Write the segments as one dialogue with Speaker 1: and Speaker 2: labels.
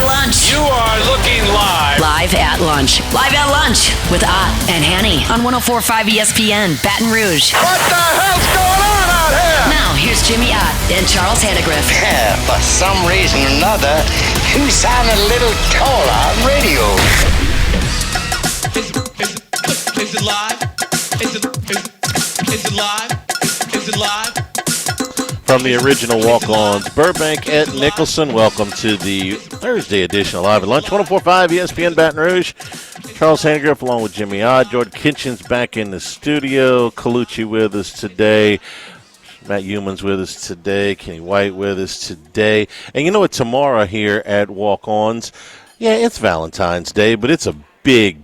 Speaker 1: at lunch.
Speaker 2: You are looking live.
Speaker 1: Live at lunch. Live at lunch with Ott and Hanny on 104.5 ESPN, Baton Rouge.
Speaker 2: What the hell's going on out here?
Speaker 1: Now, here's Jimmy Ott and Charles Handegriff.
Speaker 3: For some reason or another, you sound a little taller on radio.
Speaker 4: Is it live? Is it live? Is it live?
Speaker 5: From the original walk-ons, Burbank at Nicholson. Welcome to the Thursday edition of Live at Lunch, 104.5 ESPN Baton Rouge. Charles Handegriff along with Jimmy Ott. Jordan Kitchen's back in the studio. Colucci with us today. Matt Humans with us today. Kenny White with us today. And you know what? Tomorrow here at Walk-Ons, yeah, it's Valentine's Day, but it's a big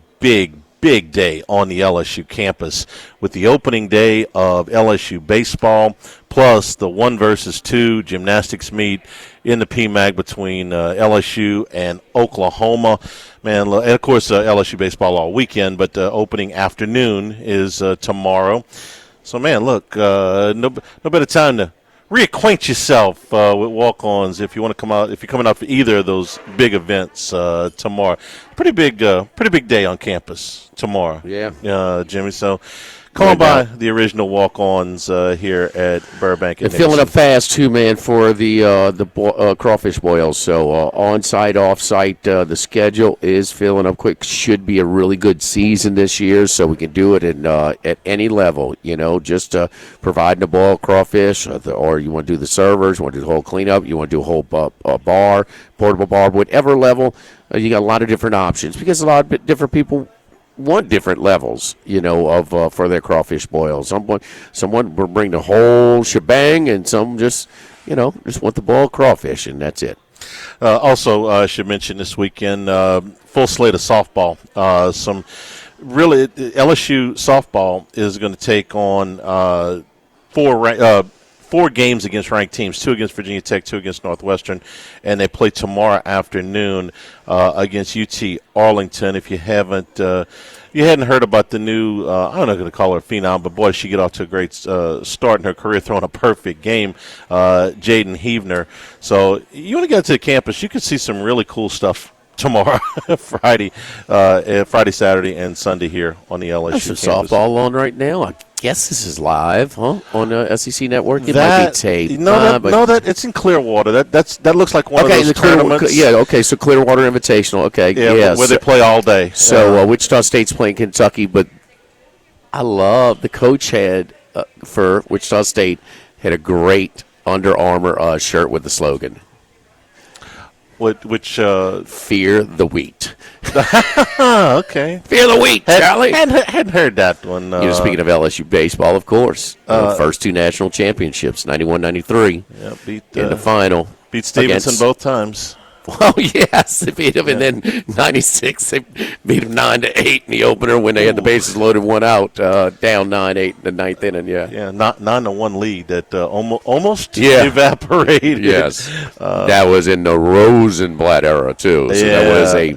Speaker 5: day on the LSU campus with the opening day of LSU baseball, plus the 1 versus 2 gymnastics meet in the PMAC between LSU and Oklahoma. Man, and of course LSU baseball all weekend, but the opening afternoon is tomorrow. So, man, look, no better time to reacquaint yourself with walk-ons if you want to come out. If you're coming out for either of those big events tomorrow, pretty big day on campus tomorrow.
Speaker 6: Yeah,
Speaker 5: Jimmy. So, come on by the original walk-ons here at Burbank.
Speaker 6: And filling up fast too, man, for the crawfish boils. So on-site, off-site, the schedule is filling up quick. Should be a really good season this year, so we can do it at any level. You know, just providing a boiled crawfish, or you want to do the servers, you want to do the whole cleanup, you want to do a whole bar, portable bar, whatever level. You got a lot of different options because a lot of different people want different levels, you know, of for their crawfish boils. Someone will bring the whole shebang, and some just want the boiled crawfish, and that's it.
Speaker 5: Also, I should mention this weekend, full slate of softball. Some really LSU softball is going to take on four games against ranked teams, 2 against Virginia Tech, 2 against Northwestern, and they play tomorrow afternoon against UT Arlington. If you hadn't heard about the new, I'm not going to call her a phenom, but boy, she get off to a great start in her career, throwing a perfect game, Jaden Heavner. So you want to get to the campus, you can see some really cool stuff tomorrow, Friday, Saturday, and Sunday here on the LSU
Speaker 6: campus.
Speaker 5: campus.
Speaker 6: Softball on right now. I guess this is live, huh? On SEC Network. It might be taped.
Speaker 5: That it's in Clearwater. That looks like one of those tournaments.
Speaker 6: Okay. So Clearwater Invitational. Okay,
Speaker 5: where they play all day.
Speaker 6: So Wichita State's playing Kentucky, but I love the coach had for Wichita State had a great Under Armour shirt with the slogan.
Speaker 5: Which
Speaker 6: fear the wheat.
Speaker 5: Okay.
Speaker 6: Fear the wheat, Charlie.
Speaker 5: Hadn't heard that one.
Speaker 6: Speaking of LSU baseball, of course. First 2 national championships, 91-93.
Speaker 5: Yeah,
Speaker 6: in the final.
Speaker 5: Beat Stevenson both times.
Speaker 6: Well, yes, they beat him, and then 96, they beat him 9-8 in the opener when they had the bases loaded, 1 out, down 9-8 in the 9th inning. Yeah,
Speaker 5: 9-1 lead that almost evaporated.
Speaker 6: Yes, that was in the Rosenblatt era too. So that was a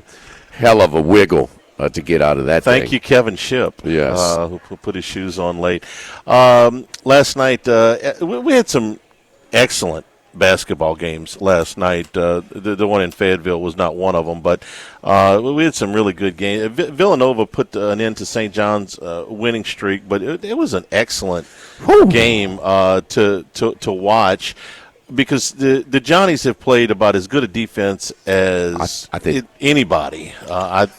Speaker 6: hell of a wiggle to get out of that.
Speaker 5: Thank you, Kevin Shipp.
Speaker 6: Yes,
Speaker 5: who put his shoes on late. Last night we had some excellent basketball games last night. The one in Fayetteville was not one of them, but we had some really good games. Villanova put an end to St. John's winning streak, but it was an excellent game to watch because the Johnnies have played about as good a defense as
Speaker 6: I think
Speaker 5: anybody.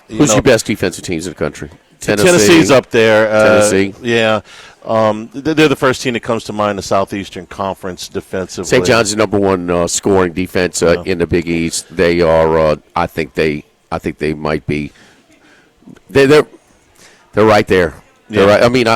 Speaker 6: Who's your best defensive teams in the country?
Speaker 5: Tennessee's up there.
Speaker 6: Tennessee.
Speaker 5: Yeah. They're the first team that comes to mind in the Southeastern Conference defensively.
Speaker 6: St. John's the number 1 scoring defense in the Big East. They are. I think they might be. They're right there. They're right. I mean,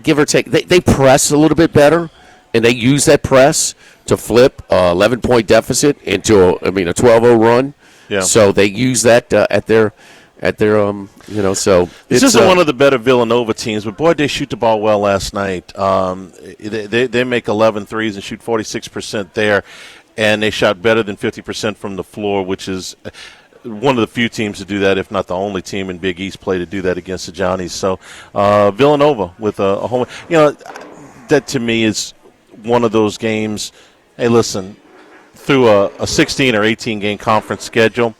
Speaker 6: give or take, they press a little bit better, and they use that press to flip 11-point deficit into a 12-0 run.
Speaker 5: Yeah.
Speaker 6: So they use that at their so
Speaker 5: this isn't one of the better Villanova teams, but boy, they shoot the ball well last night. They make 11 threes and shoot 46% there, and they shot better than 50% from the floor, which is one of the few teams to do that, if not the only team in Big East play to do that against the Johnnies. So Villanova with a home, that to me is one of those games. Hey, listen, through a 16 or 18 game conference schedule,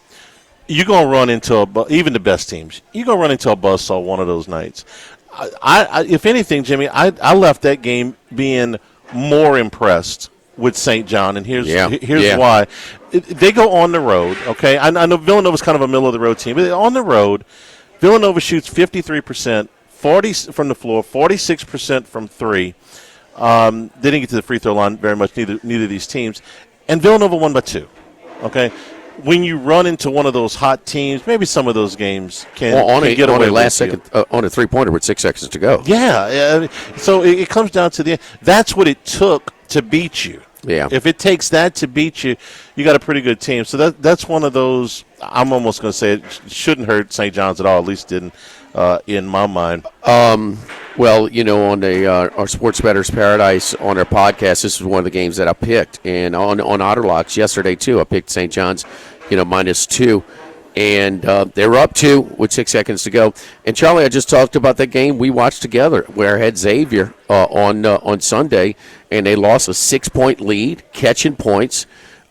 Speaker 5: you're going to run into even the best teams. You're going to run into a buzzsaw one of those nights. I if anything, Jimmy, I left that game being more impressed with St. John, and here's why. They go on the road, okay? I know Villanova's kind of a middle-of-the-road team, but on the road, Villanova shoots 53%, 40 from the floor, 46% from three. They didn't get to the free throw line very much, neither of these teams. And Villanova won by 2, okay? When you run into one of those hot teams, maybe some of those games can get away
Speaker 6: on a last second on a 3-pointer with 6 seconds to go.
Speaker 5: Yeah, so it comes down to the end. That's what it took to beat you.
Speaker 6: Yeah.
Speaker 5: If it takes that to beat you, you got a pretty good team. So that's one of those. I'm almost going to say it shouldn't hurt St. John's at all. At least didn't in my mind.
Speaker 6: Well, on our Sports Bettors Paradise on our podcast, this is one of the games that I picked, and on Otterlocks yesterday too, I picked St. John's, -2, and they were up 2 with 6 seconds to go. And Charlie, I just talked about that game we watched together, where I had Xavier on Sunday, and they lost a 6-point lead, catching points.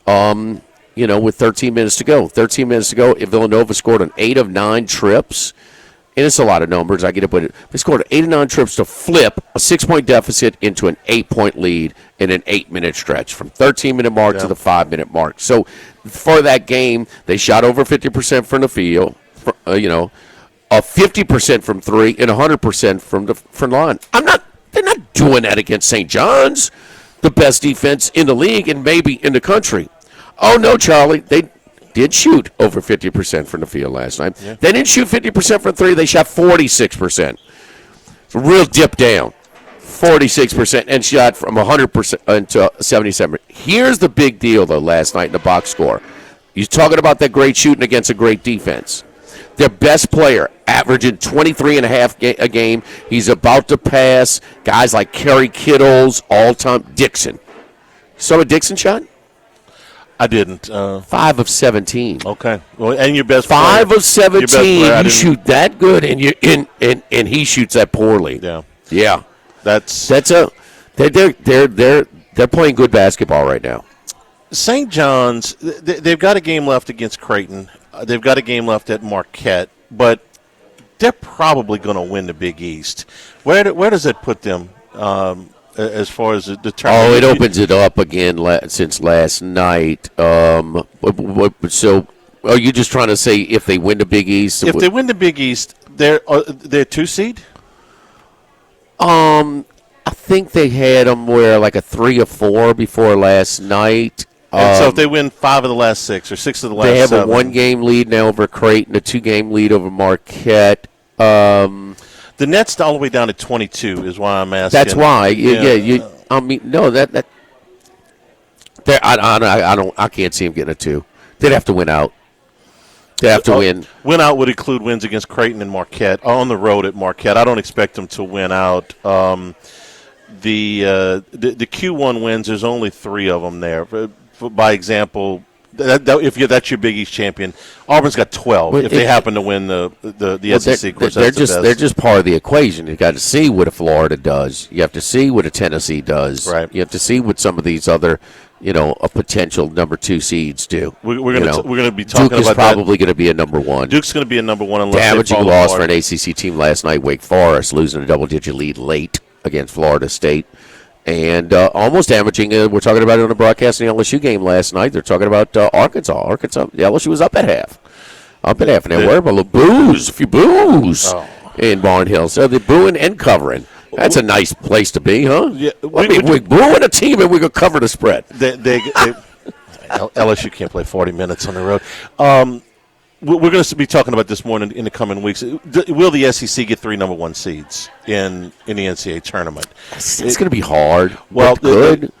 Speaker 6: With 13 minutes to go. 13 minutes to go, Villanova scored on 8 of 9 trips. And it's a lot of numbers, I get it, but they scored 8 of 9 trips to flip a 6-point deficit into an 8-point lead in an 8-minute stretch from 13-minute mark to the 5-minute mark. So for that game, they shot over 50% from the field, 50% from 3 and 100% from the front line. They're not doing that against St. John's, the best defense in the league and maybe in the country. Oh, no, Charlie, they did shoot over 50% from the field last night. Yeah. They didn't shoot 50% from 3. They shot 46%. It's a real dip down. 46% and shot from 100% to 77%. Here's the big deal, though, last night in the box score. You're talking about that great shooting against a great defense. Their best player, averaging 23.5 a game. He's about to pass guys like Kerry Kittles, all-time Dixon. Saw what Dixon shot?
Speaker 5: I didn't.
Speaker 6: 5 of 17.
Speaker 5: Okay. Well, and your best
Speaker 6: 5
Speaker 5: player.
Speaker 6: of 17. You shoot that good, and he shoots that poorly.
Speaker 5: Yeah.
Speaker 6: Yeah.
Speaker 5: They're
Speaker 6: playing good basketball right now.
Speaker 5: St. John's, they've got a game left against Creighton. They've got a game left at Marquette, but they're probably going to win the Big East. Where does that put them? As far as the tournament.
Speaker 6: It opens it up again since last night. So, are you just trying to say if they win the Big East?
Speaker 5: If they win the Big East, they're 2 seed?
Speaker 6: I think they had them like a 3 or 4 before last night.
Speaker 5: And so if they win 5 of the last 6 or 6 of the last 7.
Speaker 6: They have a 1-game lead now over Creighton, a 2-game lead over Marquette.
Speaker 5: The net's all the way down to 22 is why I'm asking.
Speaker 6: That's why. I can't see them getting a 2. They'd have to win out. They have to win.
Speaker 5: Win out would include wins against Creighton and Marquette on the road at Marquette. I don't expect them to win out. The Q1 wins, there's only 3 of them there. By example, if that's your Big East champion, Auburn's got 12. If they happen to win the SEC, of course,
Speaker 6: they're just part of the equation. You got to see what a Florida does. You have to see what a Tennessee does.
Speaker 5: Right.
Speaker 6: You have to see what some of these other, a potential number 2 seeds do.
Speaker 5: We're going to be talking
Speaker 6: Duke
Speaker 5: about
Speaker 6: is probably going to be a number 1.
Speaker 5: Duke's going to be a number 1 unless
Speaker 6: damaging loss for an ACC team last night. Wake Forest losing a double-digit lead late against Florida State. And almost damaging, we're talking about it on the broadcast in the LSU game last night. They're talking about Arkansas. LSU was up at half. And they were a few boos in Barnhill. So they're booing and covering. That's a nice place to be, huh? Yeah, we're booing a team and we're going to cover the spread.
Speaker 5: LSU can't play 40 minutes on the road. We're going to be talking about this more in the coming weeks. Will the SEC get 3 number 1 seeds in the NCAA tournament?
Speaker 6: It's going to be hard.
Speaker 5: Well,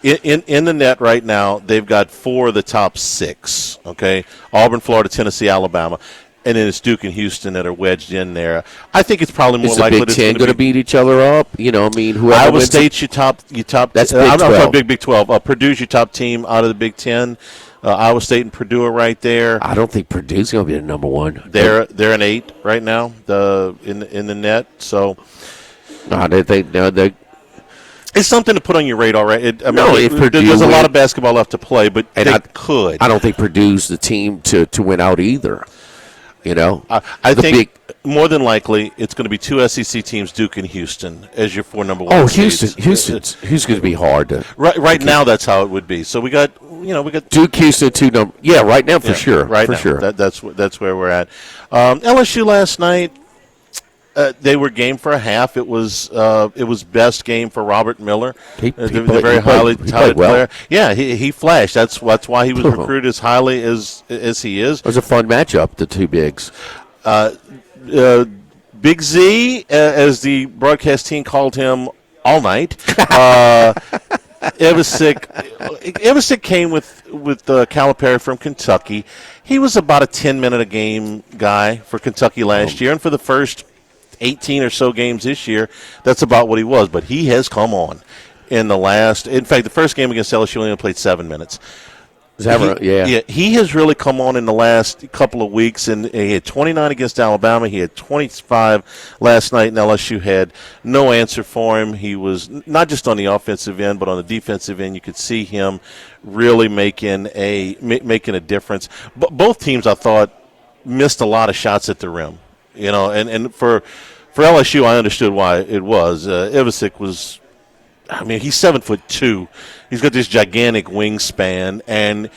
Speaker 5: in the net right now, they've got 4 of the top 6. Okay, Auburn, Florida, Tennessee, Alabama, and then it's Duke and Houston that are wedged in there. I think it's probably more likely.
Speaker 6: Is the Big Ten going to beat each other up? Whoever
Speaker 5: Iowa State's your top.
Speaker 6: That's Big 12.
Speaker 5: I'm talking Big 12. Purdue's your top team out of the Big 10. Iowa State and Purdue are right there.
Speaker 6: I don't think Purdue's going to be the number 1.
Speaker 5: They're an 8 right now. In the net. So
Speaker 6: they
Speaker 5: It's something to put on your radar, right?
Speaker 6: If
Speaker 5: there's a lot of basketball left to play, but they could.
Speaker 6: I don't think Purdue's the team to win out either.
Speaker 5: I think more than likely it's going to be two SEC teams, Duke and Houston, as your 4 number one.
Speaker 6: Oh, Houston's going to be hard to.
Speaker 5: Right now, that's how it would be. So we got
Speaker 6: Duke, Houston, 2 number. Yeah, right now for sure.
Speaker 5: Right
Speaker 6: for
Speaker 5: now,
Speaker 6: sure.
Speaker 5: That's where we're at. LSU last night. They were game for a half. It was best game for Robert Miller.
Speaker 6: He
Speaker 5: very highly touted
Speaker 6: well.
Speaker 5: player. Yeah, he flashed. That's why he was recruited as highly as he is.
Speaker 6: It was a fun matchup, the two bigs.
Speaker 5: Big Z, as the broadcast team called him all night. Evasick came with Calipari from Kentucky. He was about a 10-minute a game guy for Kentucky last year, and for the first 18 or so games this year, that's about what he was. But he has come on in fact, the first game against LSU only played 7 minutes. He has really come on in the last couple of weeks, and he had 29 against Alabama. He had 25 last night, and LSU had no answer for him. He was not just on the offensive end, but on the defensive end. You could see him really making a difference. Both teams, I thought, missed a lot of shots at the rim. And for LSU, I understood why it was. Evasick was, he's 7'2". He's got this gigantic wingspan, and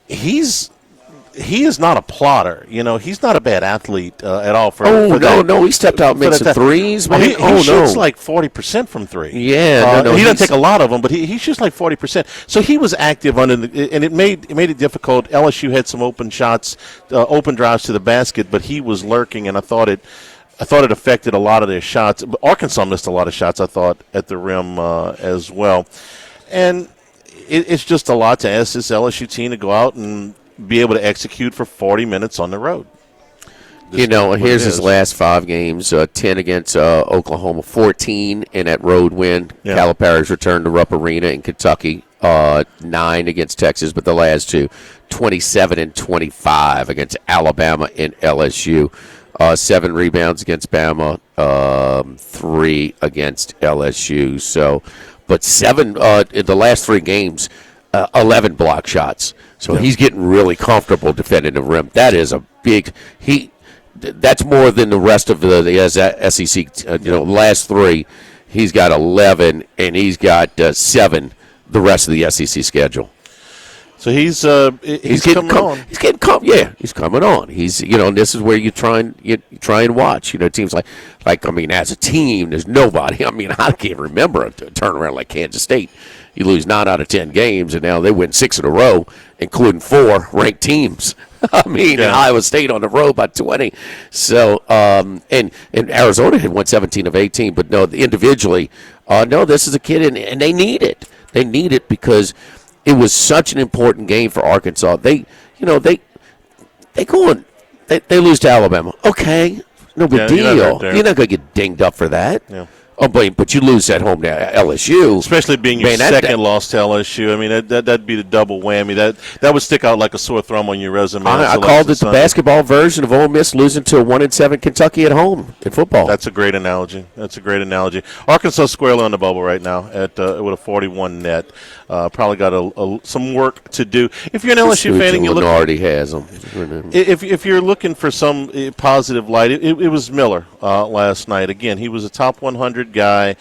Speaker 5: he is not a plotter. He's not a bad athlete at all.
Speaker 6: He stepped out and made some threes, man.
Speaker 5: He shoots like 40% from three.
Speaker 6: Yeah,
Speaker 5: he doesn't take a lot of them, but he shoots like 40%. So he was active and it made it difficult. LSU had some open shots, open drives to the basket, but he was lurking, and I thought it affected a lot of their shots. But Arkansas missed a lot of shots, I thought, at the rim as well. And it's just a lot to ask this LSU team to go out and be able to execute for 40 minutes on the road.
Speaker 6: Here's his last 5 games, 10 against Oklahoma, 14 in that road win. Yeah. Calipari's return to Rupp Arena in Kentucky, 9 against Texas, but the last 2, 27 and 25 against Alabama and LSU. 7 rebounds against Bama, 3 against LSU. So, but 7 in the last 3 games, 11 block shots. So he's getting really comfortable defending the rim. That is a big that's more than the rest of the SEC. Last 3, he's got 11, and he's got 7 the rest of the SEC schedule.
Speaker 5: So he's coming on.
Speaker 6: He's getting he's coming on. He's this is where you try and watch. Teams like as a team, there's nobody. I can't remember a turnaround like Kansas State. You lose 9 out of 10 games, and now they win 6 in a row, including 4 ranked teams. Iowa State on the road by 20. So and Arizona had won 17 of 18, but no, individually, this is a kid, and they need it. They need it because it was such an important game for Arkansas. They go on. They lose to Alabama. Okay, no big deal. You're not going to get dinged up for that.
Speaker 5: Yeah.
Speaker 6: Oh, but you lose at home to LSU,
Speaker 5: especially being your second loss to LSU. That'd be the double whammy. That would stick out like a sore thumb on your resume.
Speaker 6: I called it the basketball version of Ole Miss losing to a 1-7 Kentucky at home in football.
Speaker 5: That's a great analogy. Arkansas squarely on the bubble right now with a 41 net. Probably got some work to do. If you're an LSU fan, and
Speaker 6: already has them.
Speaker 5: If you're looking for some positive light, it was Miller last night. Again, he was a top 100 guy.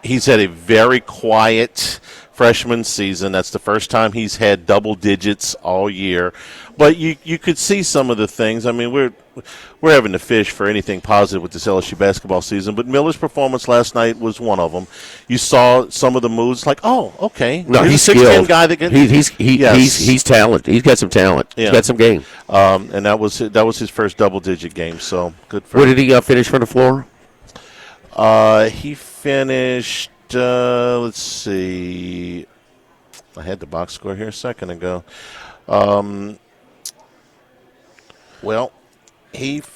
Speaker 5: He's had a very quiet freshman season. That's the first time he's had double digits all year. But you could see some of the things. We're having to fish for anything positive with this LSU basketball season. But Miller's performance last night was one of them. You saw some of the moves, like, oh, okay.
Speaker 6: No, he's
Speaker 5: a 6'10"
Speaker 6: skilled.
Speaker 5: Guy that
Speaker 6: he's talented. He's got some talent. Yeah. He's got some game.
Speaker 5: And that was his first double-digit game. So good for him.
Speaker 6: Where did he finish from the floor?
Speaker 5: He finished. Let's see. I had the box score here a second ago.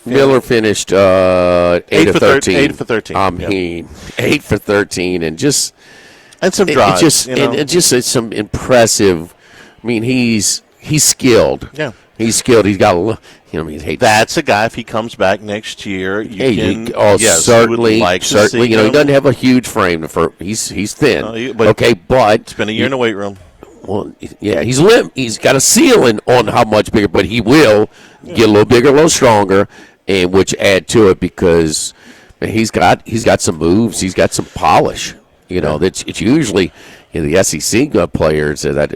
Speaker 6: Miller finished 8 for 13.
Speaker 5: 8 for 13.
Speaker 6: 8 for 13, and
Speaker 5: some drives.
Speaker 6: It's some impressive. He's skilled.
Speaker 5: Yeah.
Speaker 6: He's skilled. He's got
Speaker 5: That's a guy. If he comes back next year,
Speaker 6: certainly.
Speaker 5: Like
Speaker 6: certainly, he doesn't have a huge frame. He's thin. But
Speaker 5: it's been a year in the weight room.
Speaker 6: Well, yeah, he's limp. He's got a ceiling on how much bigger, but he will get a little bigger, a little stronger, and which add to it because he's got some moves. He's got some polish. It's usually the SEC players that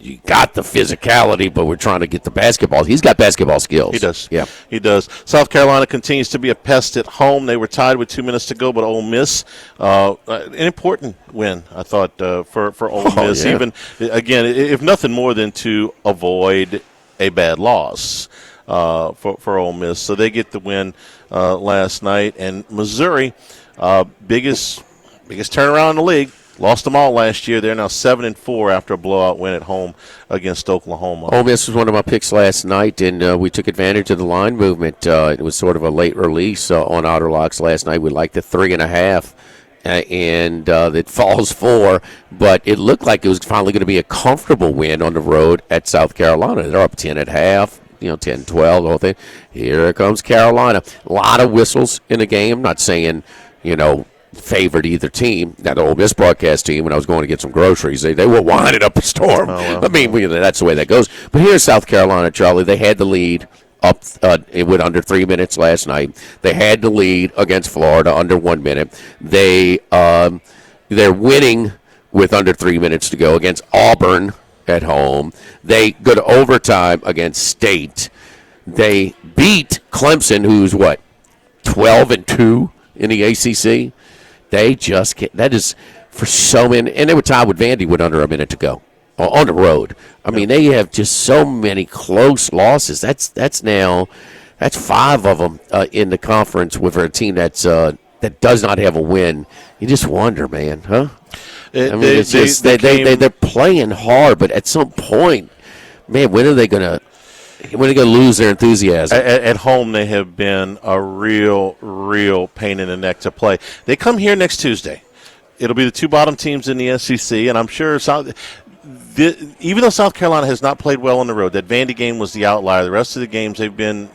Speaker 6: you got the physicality, but we're trying to get the basketball. He's got basketball skills.
Speaker 5: He does.
Speaker 6: Yeah,
Speaker 5: he does. South Carolina continues to be a pest at home. They were tied with 2 minutes to go, but Ole Miss, an important win, I thought, for Ole Miss.
Speaker 6: Yeah.
Speaker 5: Even again, if nothing more than to avoid a bad loss for Ole Miss. So they get the win last night, and Missouri, biggest turnaround in the league. Lost them all last year. They're now 7-4 after a blowout win at home against Oklahoma.
Speaker 6: Ole Miss was one of my picks last night, and we took advantage of the line movement. It was sort of a late release on Outer Locks last night. We liked the 3.5, and it falls 4. But it looked like it was finally going to be a comfortable win on the road at South Carolina. They're up 10 at half. 10-12, the whole thing. Here comes Carolina. A lot of whistles in the game. Not saying, favored either team. Now, the Ole Miss broadcast team, when I was going to get some groceries, they were winding up a storm.
Speaker 5: Oh, well.
Speaker 6: I mean, that's the way that goes. But here's South Carolina, Charlie. They had the lead up with under 3 minutes last night. They had the lead against Florida under 1 minute. They're winning with under 3 minutes to go against Auburn at home. They go to overtime against State. They beat Clemson, who's 12-2 in the ACC. They just get that is for so many, and they were tied with Vandy with under a minute to go on the road. I mean, they have just so many close losses. That's 5 of them in the conference with a team that does not have a win. You just wonder, man, huh? They're playing hard, but at some point, man, when are they gonna lose their enthusiasm?
Speaker 5: At home, they have been a real pain in the neck to play. They come here next Tuesday. It'll be the 2 bottom teams in the SEC, and I'm sure even though South Carolina has not played well on the road, that Vandy game was the outlier. The rest of the games they've been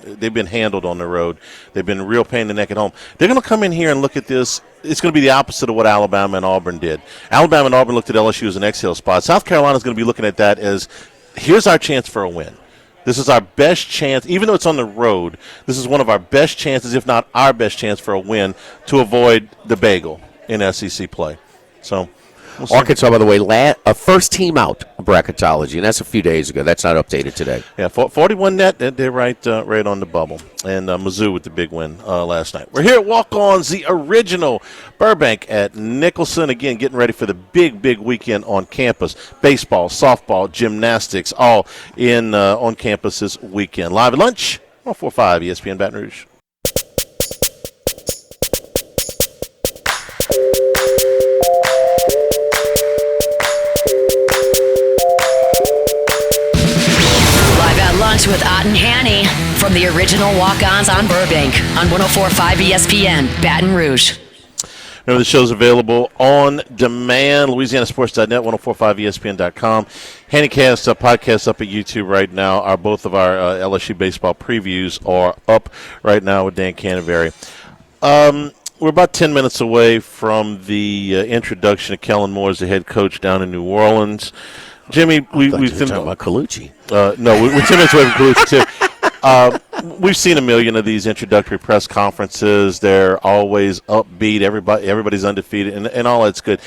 Speaker 5: handled on the road. They've been a real pain in the neck at home. They're going to come in here and look at this. It's going to be the opposite of what Alabama and Auburn did. Alabama and Auburn looked at LSU as an exhale spot. South Carolina is going to be looking at that as here's our chance for a win. This is our best chance, even though it's on the road, this is one of our best chances, if not our best chance for a win, to avoid the bagel in SEC play. So, we'll
Speaker 6: Arkansas, by the way, first team out of bracketology, and that's a few days ago. That's not updated today.
Speaker 5: Yeah, 41 net, they're right on the bubble. And Mizzou with the big win last night. We're here at Walk-Ons, the original Burbank at Nicholson. Again, getting ready for the big weekend on campus. Baseball, softball, gymnastics, all in on campus this weekend. Live at lunch, 104.5 ESPN Baton Rouge.
Speaker 1: With Ott and Hanny from the original Walk-Ons on Burbank on 104.5 ESPN, Baton Rouge.
Speaker 5: Remember, the show's available on demand, LouisianaSports.net, 1045ESPN.com. Hannycast podcast up at YouTube right now. Both of our LSU baseball previews are up right now with Dan Canterbury. We're about 10 minutes away from the introduction of Kellen Moore as the head coach down in New Orleans. Jimmy, we've
Speaker 6: talking about Colucci.
Speaker 5: No, we're 10 minutes away from Colucci, too. We've seen a million of these introductory press conferences. They're always upbeat. Everybody's undefeated, and all that's good.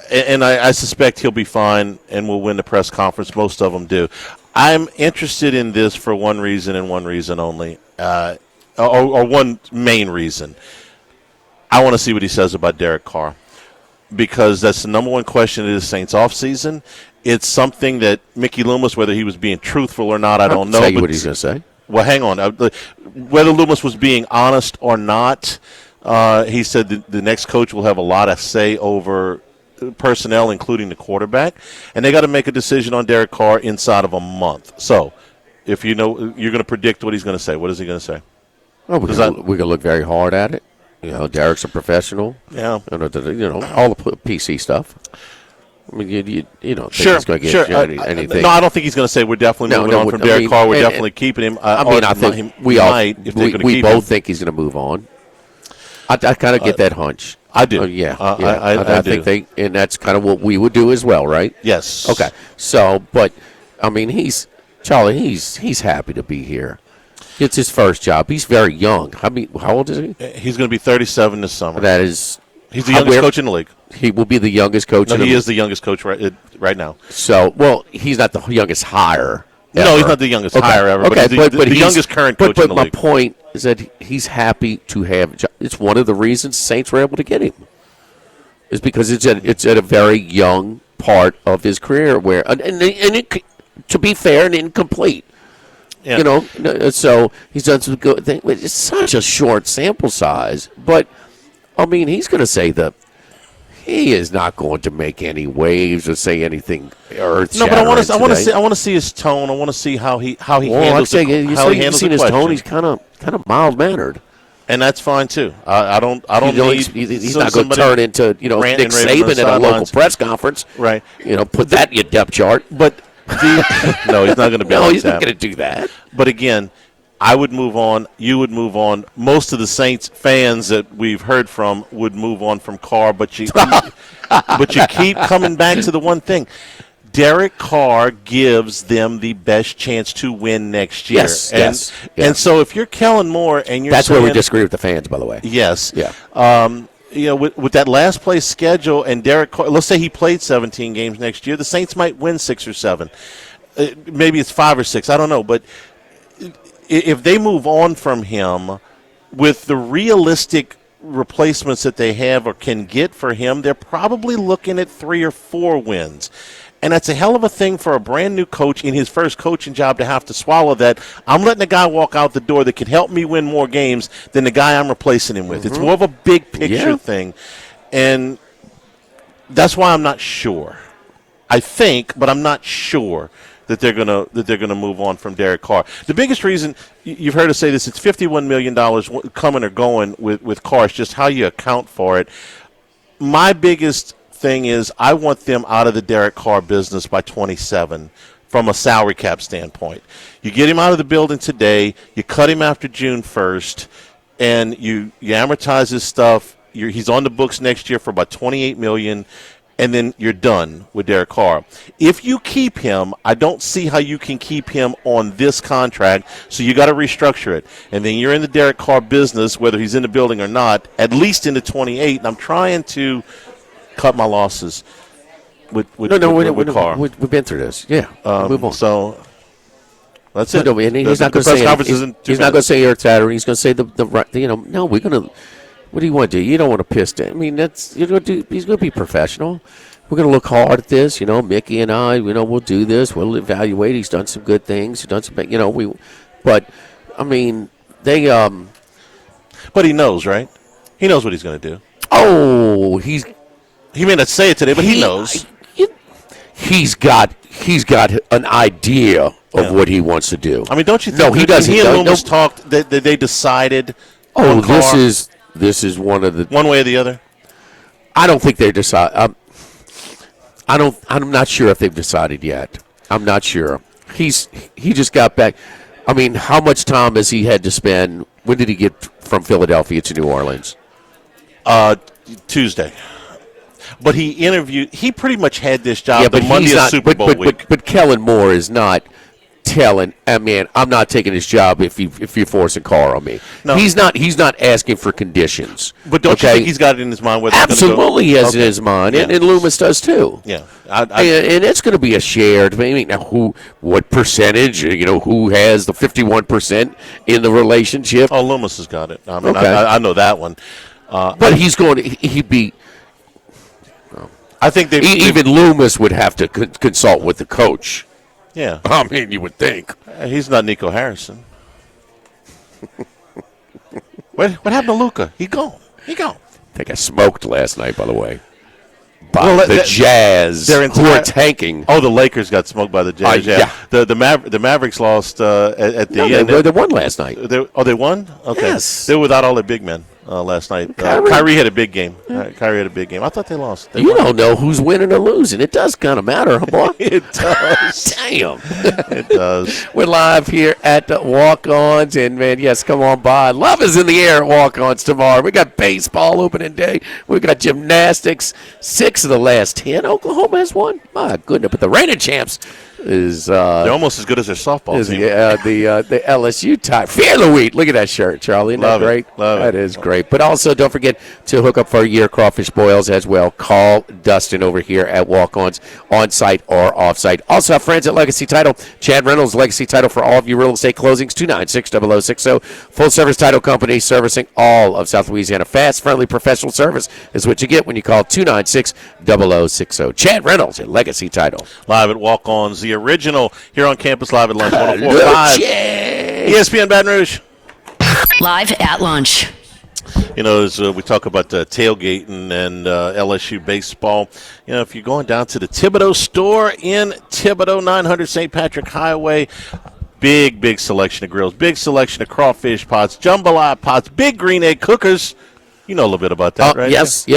Speaker 5: And I suspect he'll be fine and will win the press conference. Most of them do. I'm interested in this for one reason and one reason only, or one main reason. I want to see what he says about Derek Carr, because that's the number one question of the Saints offseason. It's something that Mickey Loomis, whether he was being truthful or not, I don't know.
Speaker 6: Tell you what he's going to say.
Speaker 5: Well, hang on. Whether Loomis was being honest or not, he said the next coach will have a lot of say over personnel, including the quarterback, and they got to make a decision on Derek Carr inside of a month. So, if you're going to predict what he's going to say, what is he going to say?
Speaker 6: Well, we're going to look very hard at it. Derek's a professional.
Speaker 5: Yeah.
Speaker 6: All the PC stuff. I mean, you don't think
Speaker 5: Sure,
Speaker 6: he's going to
Speaker 5: sure.
Speaker 6: get anything.
Speaker 5: No, I don't think he's going to say we're definitely moving on from Derek Carr. We're definitely keeping him.
Speaker 6: I think we both think he's going to move on. I kind of get that hunch.
Speaker 5: I do.
Speaker 6: I think and that's kind of what we would do as well, right?
Speaker 5: Yes.
Speaker 6: Okay. So, but I mean, Charlie. He's happy to be here. It's his first job. He's very young. I mean, how old is he?
Speaker 5: He's going to be 37 this summer.
Speaker 6: That is.
Speaker 5: He's the youngest coach in the league.
Speaker 6: He will be the youngest coach.
Speaker 5: No, he is the youngest coach right now.
Speaker 6: So, well, he's not the youngest hire.
Speaker 5: Ever. No, he's not the youngest hire ever.
Speaker 6: Okay,
Speaker 5: but he's the youngest current coach in the league.
Speaker 6: But my point is that he's happy to have. It's one of the reasons Saints were able to get him. Is because it's at a very young part of his career where, and it, to be fair, and incomplete. Yeah. You know, so he's done some good things. It's such a short sample size, but I mean, he's going to say that he is not going to make any waves or say anything earth-shattering. No, but I
Speaker 5: want to see his tone. I want to see how he handles
Speaker 6: the question. His tone. He's kind of mild-mannered,
Speaker 5: and that's fine too. I don't need.
Speaker 6: He's not going to turn into Nick Saban at a local press conference,
Speaker 5: right?
Speaker 6: Put that in your depth chart,
Speaker 5: but. No, he's not going to be.
Speaker 6: No, he's not going to do that.
Speaker 5: But again, I would move on. You would move on. Most of the Saints fans that we've heard from would move on from Carr. But you keep coming back to the one thing. Derek Carr gives them the best chance to win next year.
Speaker 6: Yes.
Speaker 5: And so if you're Kellen Moore and you're
Speaker 6: that's where we disagree with the fans, by the way.
Speaker 5: Yes.
Speaker 6: Yeah.
Speaker 5: With that last place schedule and Derek Carr, let's say he played 17 games next year, the Saints might win 6 or 7. Maybe it's 5 or 6. I don't know. But if they move on from him with the realistic replacements that they have or can get for him, they're probably looking at 3 or 4 wins. And that's a hell of a thing for a brand-new coach in his first coaching job to have to swallow that. I'm letting a guy walk out the door that can help me win more games than the guy I'm replacing him with. Mm-hmm. It's more of a big-picture thing. And that's why I'm not sure. I think, but I'm not sure that they're gonna move on from Derek Carr. The biggest reason, you've heard us say this, it's $51 million coming or going with Carr. It's just how you account for it. My biggest thing is I want them out of the Derek Carr business by 27 from a salary cap standpoint. You get him out of the building today, you cut him after June 1st, and you amortize his stuff. He's on the books next year for about $28 million, and then you're done with Derek Carr. If you keep him, I don't see how you can keep him on this contract, so you got to restructure it. And then you're in the Derek Carr business, whether he's in the building or not, at least into 28, and I'm trying to cut my losses with Carr.
Speaker 6: We've been through this. Yeah, move on.
Speaker 5: So that's it.
Speaker 6: No, and he's not going to say. He's not going to say Eric Satter. He's going to say the right. No, we're going to. What do you want to do? You don't want to piss down. I mean, he's going to be professional. We're going to look hard at this. Mickey and I. We'll do this. We'll evaluate. He's done some good things. He's done some. But I mean, they.
Speaker 5: But he knows, right? He knows what he's going to do.
Speaker 6: Oh,
Speaker 5: he may not say it today, but he knows.
Speaker 6: He's got an idea of what he wants to do.
Speaker 5: I mean, don't you think?
Speaker 6: No, he doesn't.
Speaker 5: He and Loomis talked that they decided.
Speaker 6: Oh, this is one of the
Speaker 5: one way or the other.
Speaker 6: I don't think they decide. I'm not sure if they've decided yet. I'm not sure. He just got back. I mean, how much time has he had to spend? When did he get from Philadelphia to New Orleans?
Speaker 5: Tuesday. But he pretty much had this job the Monday of Super Bowl week.
Speaker 6: But Kellen Moore is not telling, I'm not taking this job if you're forcing Carr on me. No. He's not asking for conditions.
Speaker 5: But don't you think he's got it in his mind where
Speaker 6: absolutely he has it in his mind, and Loomis does too.
Speaker 5: Yeah.
Speaker 6: And it's going to be a shared, now what percentage, who has the 51% in the relationship?
Speaker 5: Oh, Loomis has got it. I mean, okay. I know that one.
Speaker 6: But he'd be.
Speaker 5: I think
Speaker 6: even Loomis would have to consult with the coach.
Speaker 5: Yeah,
Speaker 6: I mean, you would think
Speaker 5: he's not Nico Harrison. What happened to Luka? He gone. I
Speaker 6: think I smoked last night, by the way. By the Jazz, who are tanking.
Speaker 5: Oh, the Lakers got smoked by the Jazz. Yeah. The Mavericks lost at the end.
Speaker 6: They won last night.
Speaker 5: They won? Okay.
Speaker 6: Yes.
Speaker 5: They were without all their big men. last night. Kyrie had a big game. Kyrie had a big game. I thought they lost. They
Speaker 6: You
Speaker 5: won.
Speaker 6: don't know who's winning or losing. It does kind of matter, huh, boy?
Speaker 5: It does.
Speaker 6: Damn.
Speaker 5: It does.
Speaker 6: We're live here at the Walk-Ons, and, man, yes, come on by. Love is in the air at Walk-Ons tomorrow. We got baseball opening day. We got gymnastics. 6 of the last 10. Oklahoma has won. My goodness, but the reigning champs is
Speaker 5: They're almost as good as their softball team.
Speaker 6: the LSU tie. Fear the wheat. Look at that shirt, Charlie. Isn't
Speaker 5: Love
Speaker 6: that
Speaker 5: it.
Speaker 6: great?
Speaker 5: Love it.
Speaker 6: That is great. But also, don't forget to hook up for a year crawfish boils as well. Call Dustin over here at Walk-Ons, on-site or off-site. Also, our friends at Legacy Title. Chad Reynolds, Legacy Title for all of your real estate closings, 296-0060. Full-service title company servicing all of South Louisiana. Fast, friendly, professional service is what you get when you call 296-0060. Chad Reynolds at Legacy Title.
Speaker 5: Live at Walk-Ons, the original here on campus, live at lunch, 104.5 ESPN Baton Rouge.
Speaker 1: Live at lunch.
Speaker 5: You know, as we talk about tailgating and LSU baseball, you know, if you're going down to the Thibodeau store in Thibodeau, 900 St. Patrick Highway, big selection of grills, big selection of crawfish pots, jambalaya pots, big green egg cookers. You know a little bit about that, right?
Speaker 6: Yes,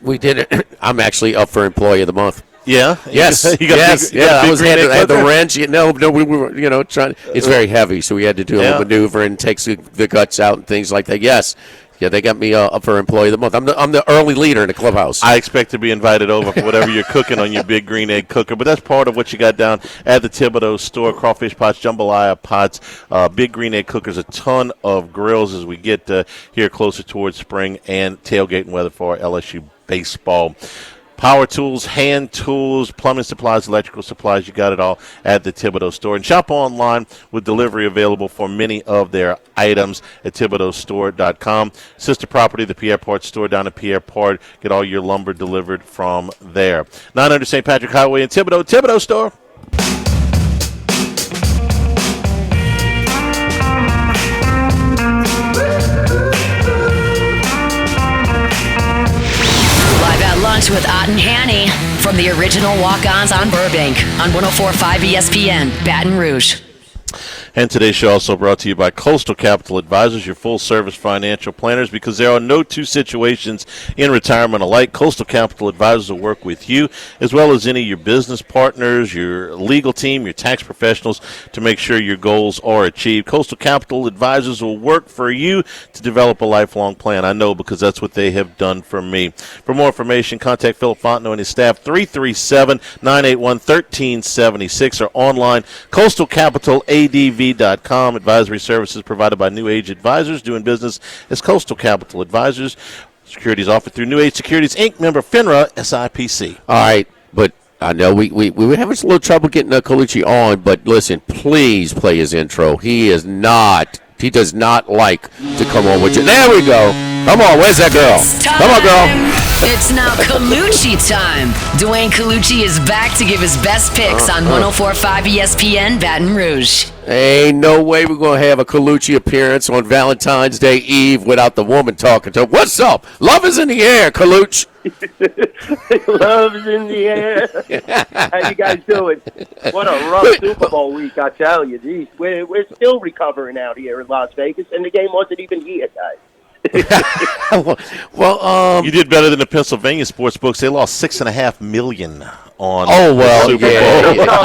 Speaker 6: we did it. I'm actually up for Employee of the Month.
Speaker 5: Yeah.
Speaker 6: Yes.
Speaker 5: You got a big
Speaker 6: I was
Speaker 5: green egg
Speaker 6: had the
Speaker 5: cooker?
Speaker 6: wrench. No, we were, trying. It's very heavy, so we had to do a little maneuver and take the guts out and things like that. Yes. Yeah, they got me up for Employee of the Month. I'm the early leader in the clubhouse.
Speaker 5: I expect to be invited over for whatever you're cooking on your big green egg cooker, but that's part of what you got down at the Thibodeau store. Crawfish pots, jambalaya pots, big green egg cookers, a ton of grills as we get here closer towards spring and tailgating weather for our LSU baseball. Power tools, hand tools, plumbing supplies, electrical supplies, you got it all at the Thibodeau store. And shop online with delivery available for many of their items at ThibodeauStore.com. Sister property, the Pierre Part store down at Pierre Part. Get all your lumber delivered from there. 900 St. Patrick Highway in Thibodeau, Thibodeau store.
Speaker 1: Lunch with Ott and Hanny from the original Walk-Ons on Burbank on 104.5 ESPN, Baton Rouge.
Speaker 5: And today's show also brought to you by Coastal Capital Advisors, your full-service financial planners, because there are no two situations in retirement alike. Coastal Capital Advisors will work with you as well as any of your business partners, your legal team, your tax professionals to make sure your goals are achieved. Coastal Capital Advisors will work for you to develop a lifelong plan. I know because that's what they have done for me. For more information, contact Philip Fontenot and his staff, 337-981-1376 or online, coastalcapitaladv.com. Advisory services provided by New Age Advisors, doing business as Coastal Capital Advisors. Securities offered through New Age Securities, Inc., member FINRA, SIPC.
Speaker 6: All right, but I know we were having a little trouble getting Colucci on, but listen, please play his intro. He does not like to come on with you. There we go. Come on, where's that girl? Come on, girl.
Speaker 1: It's now Colucci time. Dwayne Colucci is back to give his best picks on 104.5 ESPN Baton Rouge.
Speaker 6: Ain't no way we're going to have a Colucci appearance on Valentine's Day Eve without the woman talking to him. What's up? Love is in the air, Colucci.
Speaker 7: Love's in the air. How you guys doing? What a rough Super Bowl week, I tell you. Geez, we're still recovering out here in Las Vegas, and the game wasn't even here, guys.
Speaker 6: Well,
Speaker 5: you did better than the Pennsylvania sports books. They lost $6.5 million on Super Bowl.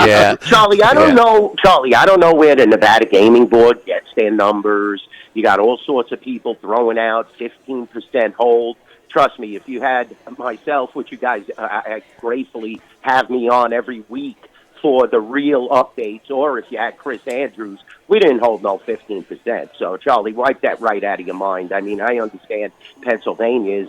Speaker 6: Yeah.
Speaker 7: Charlie, I don't know. Charlie, I don't know where the Nevada Gaming Board gets their numbers. You got all sorts of people throwing out 15% hold. Trust me, if you had myself, which you guys gratefully have me on every week for the real updates, or if you had Chris Andrews, we didn't hold no 15%. So, Charlie, wipe that right out of your mind. I mean, I understand Pennsylvania is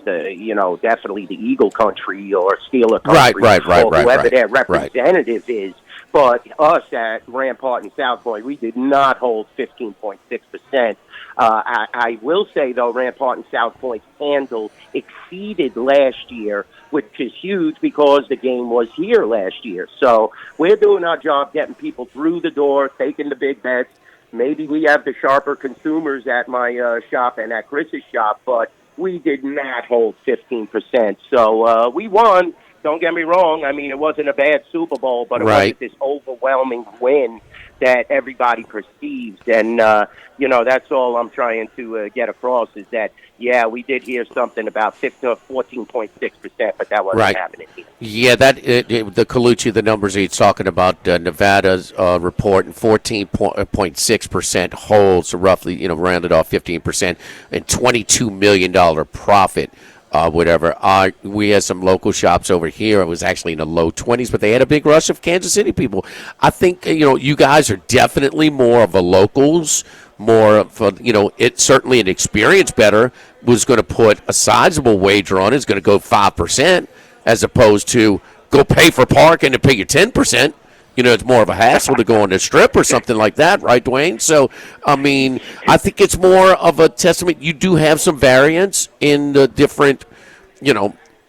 Speaker 7: definitely the Eagle country or Steeler country, or whoever their representative is. But us at Rampart and South Point, we did not hold 15.6%. I will say, though, Rampart and South Point's handle exceeded last year, which is huge because the game was here last year. So we're doing our job getting people through the door, taking the big bets. Maybe we have the sharper consumers at my shop and at Chris's shop, but we did not hold 15%. So we won. Don't get me wrong. I mean, it wasn't a bad Super Bowl, but it wasn't this overwhelming win that everybody perceives. And, that's all I'm trying to get across is that, yeah, we did hear something about 14.6%, but that wasn't happening here.
Speaker 6: Yeah, the Colucci, the numbers he's talking about, Nevada's report, and 14.6% holds, so roughly, rounded off 15%, and $22 million profit. Whatever. We had some local shops over here. It was actually in the low 20s, but they had a big rush of Kansas City people. I think, you guys are definitely more of a locals, more of a, it's certainly an experience better was going to put a sizable wager on it. It's going to go 5% as opposed to go pay for parking and pay you 10%. It's more of a hassle to go on the strip or something like that, right, Dwayne? So, I think it's more of a testament. You do have some variance in the different,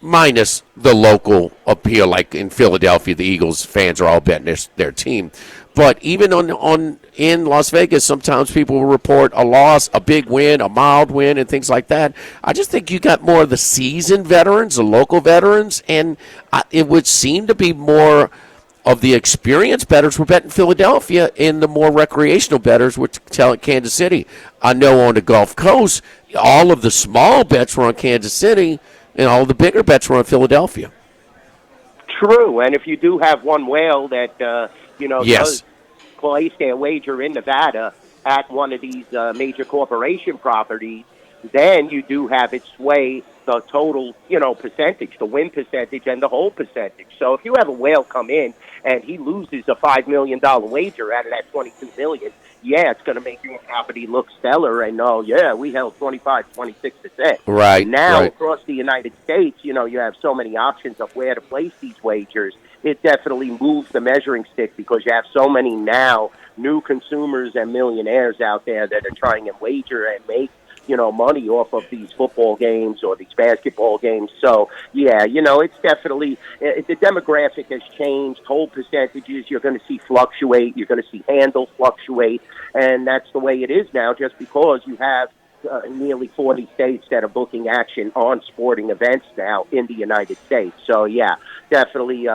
Speaker 6: minus the local appeal. Like in Philadelphia, the Eagles fans are all betting their team. But even in Las Vegas, sometimes people will report a loss, a big win, a mild win, and things like that. I just think you got more of the seasoned veterans, the local veterans, and it would seem to be more of the experienced bettors were betting Philadelphia, and the more recreational bettors were telling Kansas City. I know on the Gulf Coast, all of the small bets were on Kansas City, and all the bigger bets were on Philadelphia.
Speaker 7: True, and if you do have one whale that
Speaker 6: yes,
Speaker 7: does place their wager in Nevada at one of these major corporation properties, then you do have it sway the total, percentage, the win percentage and the hold percentage. So if you have a whale come in and he loses a $5 million wager out of that $22 million, yeah, it's going to make your property look stellar. And, we held 25, 26%.
Speaker 6: Right.
Speaker 7: Now, across the United States, you have so many options of where to place these wagers. It definitely moves the measuring stick because you have so many now new consumers and millionaires out there that are trying to wager and make money off of these football games or these basketball games. So, yeah, it's definitely, the demographic has changed. Hold percentages you're going to see fluctuate. You're going to see handle fluctuate. And that's the way it is now just because you have nearly 40 states that are booking action on sporting events now in the United States. So, yeah, definitely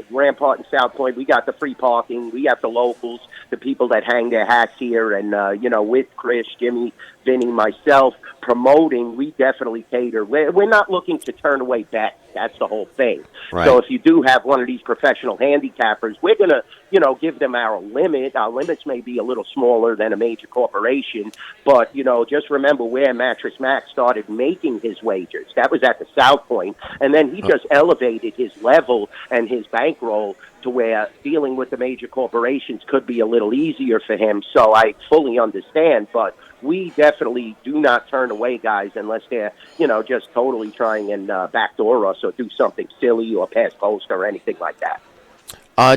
Speaker 7: Rampart and South Point, we got the free parking. We got the locals, the people that hang their hats here. And, with Chris, Jimmy, Vinny, myself, promoting, we definitely cater. We're not looking to turn away bets. That's the whole thing.
Speaker 6: Right.
Speaker 7: So if you do have one of these professional handicappers, we're going to, give them our limit. Our limits may be a little smaller than a major corporation, but, just remember where Mattress Mac started making his wagers. That was at the South Point, and then he just elevated his level and his bankroll to where dealing with the major corporations could be a little easier for him. So I fully understand, but we definitely do not turn away guys unless they're, just totally trying and backdoor us or do something silly or pass post or anything like that.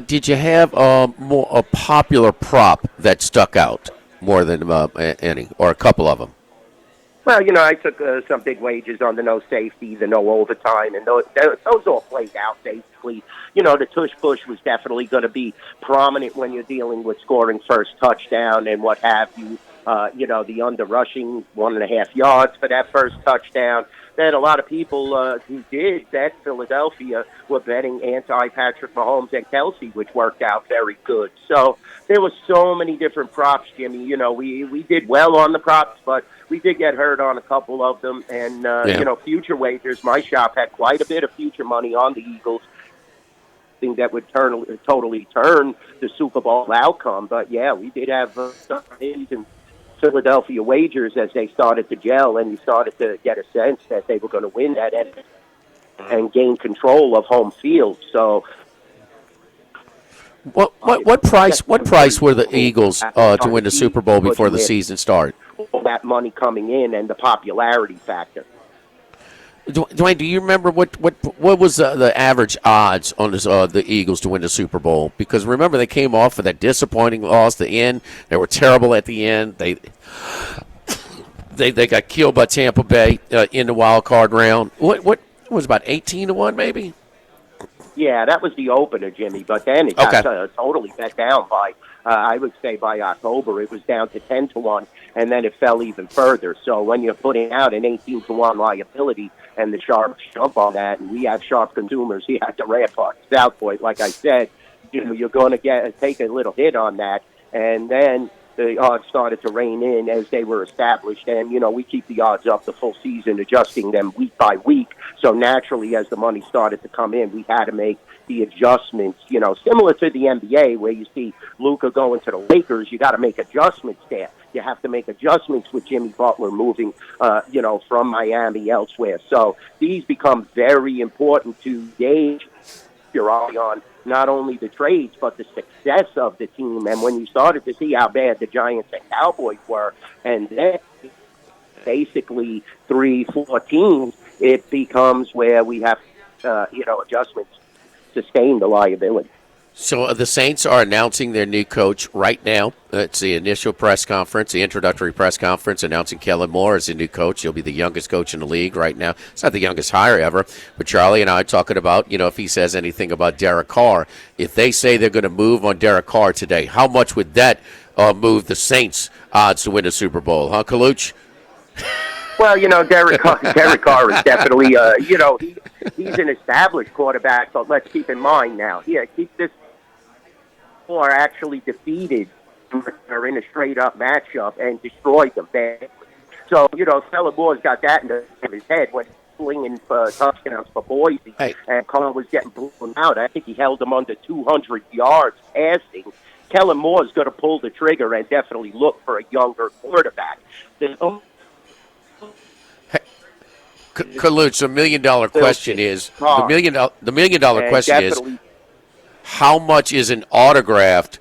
Speaker 6: Did you have a popular prop that stuck out more than any, or a couple of them?
Speaker 7: Well, I took some big wagers on the no safety, the no overtime, and those all played out basically. The tush-push was definitely going to be prominent when you're dealing with scoring first touchdown and what have you. The under rushing 1.5 yards for that first touchdown. Then a lot of people who did bet Philadelphia were betting anti-Patrick Mahomes and Kelsey, which worked out very good. So there were so many different props, Jimmy. We did well on the props, but we did get hurt on a couple of them. And, future wagers, my shop had quite a bit of future money on the Eagles. Thing that would totally turn the Super Bowl outcome. But, yeah, we did have some and Philadelphia wagers as they started to gel, and you started to get a sense that they were going to win that and gain control of home field. So,
Speaker 6: what price were the Eagles to win the Super Bowl before the season started?
Speaker 7: All that money coming in and the popularity factor.
Speaker 6: Dwayne, do you remember what was the average odds on the Eagles to win the Super Bowl? Because remember, they came off of that disappointing loss at the end. They were terrible at the end. They got killed by Tampa Bay in the wild card round. What was about 18-1 maybe?
Speaker 7: Yeah, that was the opener, Jimmy. But then it got totally bet down by, I would say by October, it was down to 10-1, and then it fell even further. So when you're putting out an 18-1 liability and the sharps jump on that, and we have sharp consumers here at the Rampart South Point, like I said, you're going to take a little hit on that. And then the odds started to rein in as they were established. And, we keep the odds up the full season, adjusting them week by week. So naturally, as the money started to come in, we had to make the adjustments, similar to the NBA where you see Luka going to the Lakers. You got to make adjustments there. You have to make adjustments with Jimmy Butler moving, from Miami elsewhere. So these become very important to gauge your eye on not only the trades, but the success of the team. And when you started to see how bad the Giants and Cowboys were, and then basically 3-4 teams, it becomes where we have, adjustments to sustain the liability.
Speaker 6: So the Saints are announcing their new coach right now. It's the initial press conference, the introductory press conference, announcing Kellen Moore as the new coach. He'll be the youngest coach in the league right now. It's not the youngest hire ever, but Charlie and I are talking about, if he says anything about Derek Carr. If they say they're going to move on Derek Carr today, how much would that move the Saints' odds to win the Super Bowl, huh, Kaluch?
Speaker 7: Well, Derek Carr is definitely, he's an established quarterback, but let's keep in mind now, keep this are actually defeated or in a straight-up matchup and destroyed them badly. So, Kellen Moore's got that in his head when he's slinging touchdowns for Boise, and Carr was getting blown out. I think he held him under 200 yards passing. Kellen Moore's going to pull the trigger and definitely look for a younger quarterback.
Speaker 6: Kaluch, the $1 million question is the $1 million question is how much is an autographed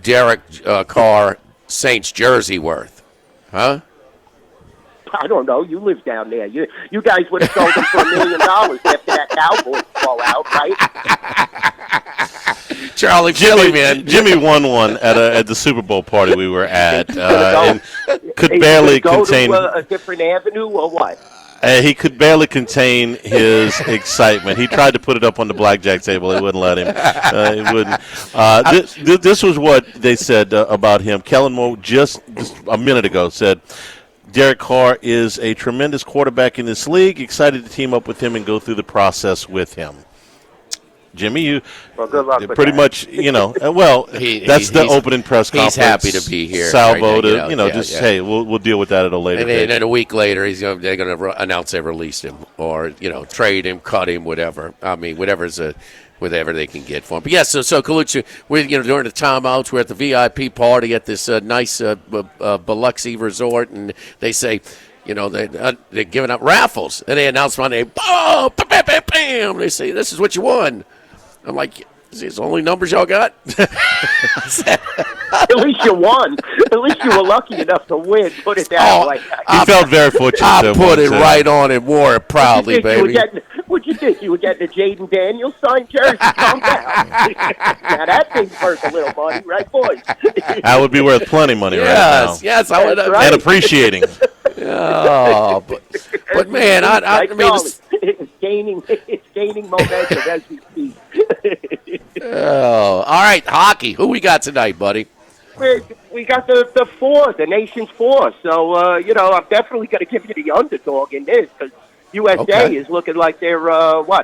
Speaker 6: Derek Carr Saints jersey worth? Huh?
Speaker 7: I don't know. You live down there. You guys would have sold them for $1 million after that Cowboys fallout, right?
Speaker 6: Charlie, man.
Speaker 5: Jimmy won one at the Super Bowl party we were at, and could barely contain
Speaker 7: a different avenue or what?
Speaker 5: He could barely contain his excitement. He tried to put it up on the blackjack table. They wouldn't let him. He wouldn't. This was what they said about him. Kellen Moore just a minute ago said, Derek Carr is a tremendous quarterback in this league. Excited to team up with him and go through the process with him. Jimmy,
Speaker 7: good luck with
Speaker 5: pretty
Speaker 7: that.
Speaker 5: much, that's the opening press conference.
Speaker 6: He's happy to be here.
Speaker 5: Salvo to, hey, we'll deal with that at a later date.
Speaker 6: And then a week later, they're going to announce they released him or, trade him, cut him, whatever. I mean, whatever they can get for him. But, yes, so Kalucha, we're, during the timeouts, we're at the VIP party at this nice Biloxi resort, and they say, they're giving out raffles. And they announce my name. Oh, bam, bam, bam. They say, this is what you won. I'm like, is these the only numbers y'all got?
Speaker 7: At least you won. At least you were lucky enough to win. Put it that way.
Speaker 5: He felt very fortunate.
Speaker 6: I put it right on and wore it proudly, baby.
Speaker 7: What'd you think? You were getting a Jaden Daniels signed jersey? Calm down. Now that thing's worth a little money, right, boys?
Speaker 5: That would be worth plenty money right now.
Speaker 6: Yes, I would.
Speaker 7: Right.
Speaker 5: And appreciating.
Speaker 6: Oh, but man, I mean,
Speaker 7: it's gaining momentum as we speak.
Speaker 6: Oh, all right, hockey. Who we got tonight, buddy?
Speaker 7: We got the four, the nation's four. So I'm definitely going to give you the underdog in this because USA is looking like they're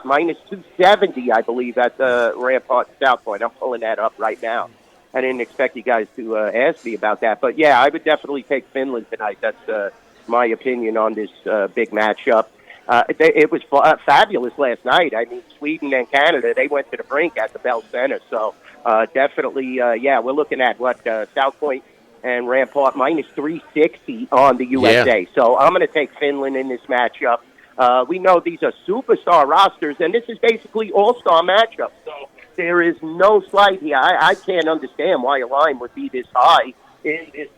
Speaker 7: minus 270, I believe, at the Rampart South Point. I'm pulling that up right now. I didn't expect you guys to ask me about that, but yeah, I would definitely take Finland tonight. That's my opinion on this big matchup. It was fabulous last night. I mean, Sweden and Canada, they went to the brink at the Bell Center. So definitely, we're looking at South Point and Rampart minus 360 on the USA. Yeah. So I'm going to take Finland in this matchup. We know these are superstar rosters, and this is basically all-star matchup. So there is no slight here. I can't understand why a line would be this high in this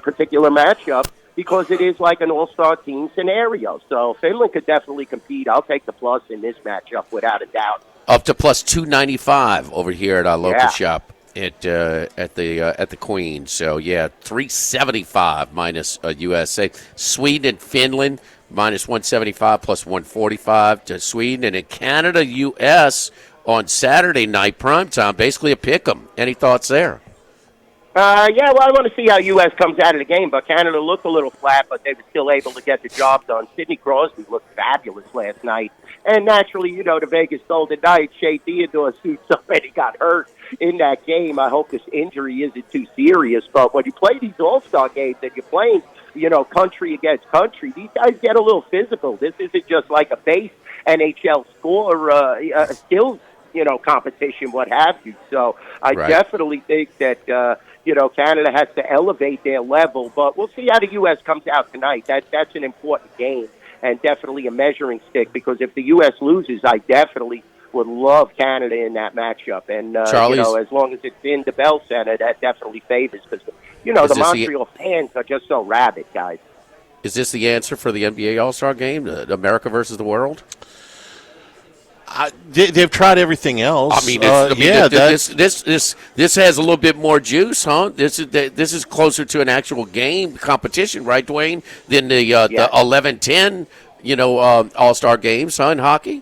Speaker 7: particular matchup because it is like an all-star team scenario. So Finland could definitely compete. I'll take the plus in this matchup without a doubt.
Speaker 6: Up to plus 295 over here at our local shop at the Queen. So, 375 minus USA. Sweden and Finland minus 175 plus 145 to Sweden. And in Canada, U.S. on Saturday night primetime, basically a pick 'em. Any thoughts there?
Speaker 7: Yeah, well, I want to see how U.S. comes out of the game, but Canada looked a little flat, but they were still able to get the job done. Sidney Crosby looked fabulous last night. And naturally, the Vegas Golden Knights, Shea Theodore suit somebody got hurt in that game. I hope this injury isn't too serious, but when you play these All-Star games and you're playing, country against country, these guys get a little physical. This isn't just like a base NHL score, skills, competition, what have you. So I definitely think that, Canada has to elevate their level, but we'll see how the U.S. comes out tonight. That's an important game and definitely a measuring stick, because if the U.S. loses, I definitely would love Canada in that matchup. And, as long as it's in the Bell Center, that definitely favors, because, the Montreal fans are just so rabid, guys.
Speaker 6: Is this the answer for the NBA All-Star game, America versus the world?
Speaker 5: They've tried everything else.
Speaker 6: This has a little bit more juice, huh? This is closer to an actual game competition, right, Dwayne, than the 11-10, All-Star games, huh, in hockey?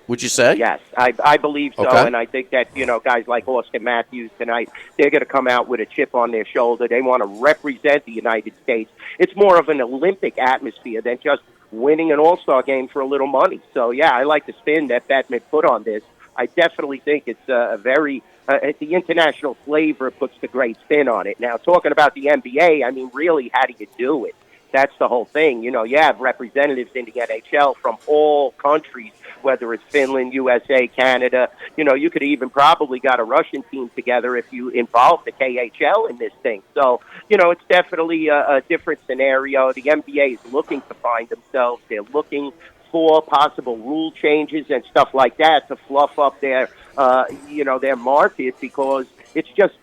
Speaker 6: Would you say?
Speaker 7: Yes, I believe so,
Speaker 6: okay.
Speaker 7: And I think that, guys like Austin Matthews tonight, they're going to come out with a chip on their shoulder. They want to represent the United States. It's more of an Olympic atmosphere than just winning an All-Star game for a little money. So, yeah, I like the spin that Batman put on this. I definitely think it's a very the international flavor puts the great spin on it. Now, talking about the NBA, I mean, really, how do you do it? That's the whole thing. You have representatives in the NHL from all countries, whether it's Finland, USA, Canada. You could even probably got a Russian team together if you involve the KHL in this thing. So, it's definitely a different scenario. The NBA is looking to find themselves. They're looking for possible rule changes and stuff like that to fluff up their, their market, because it's just,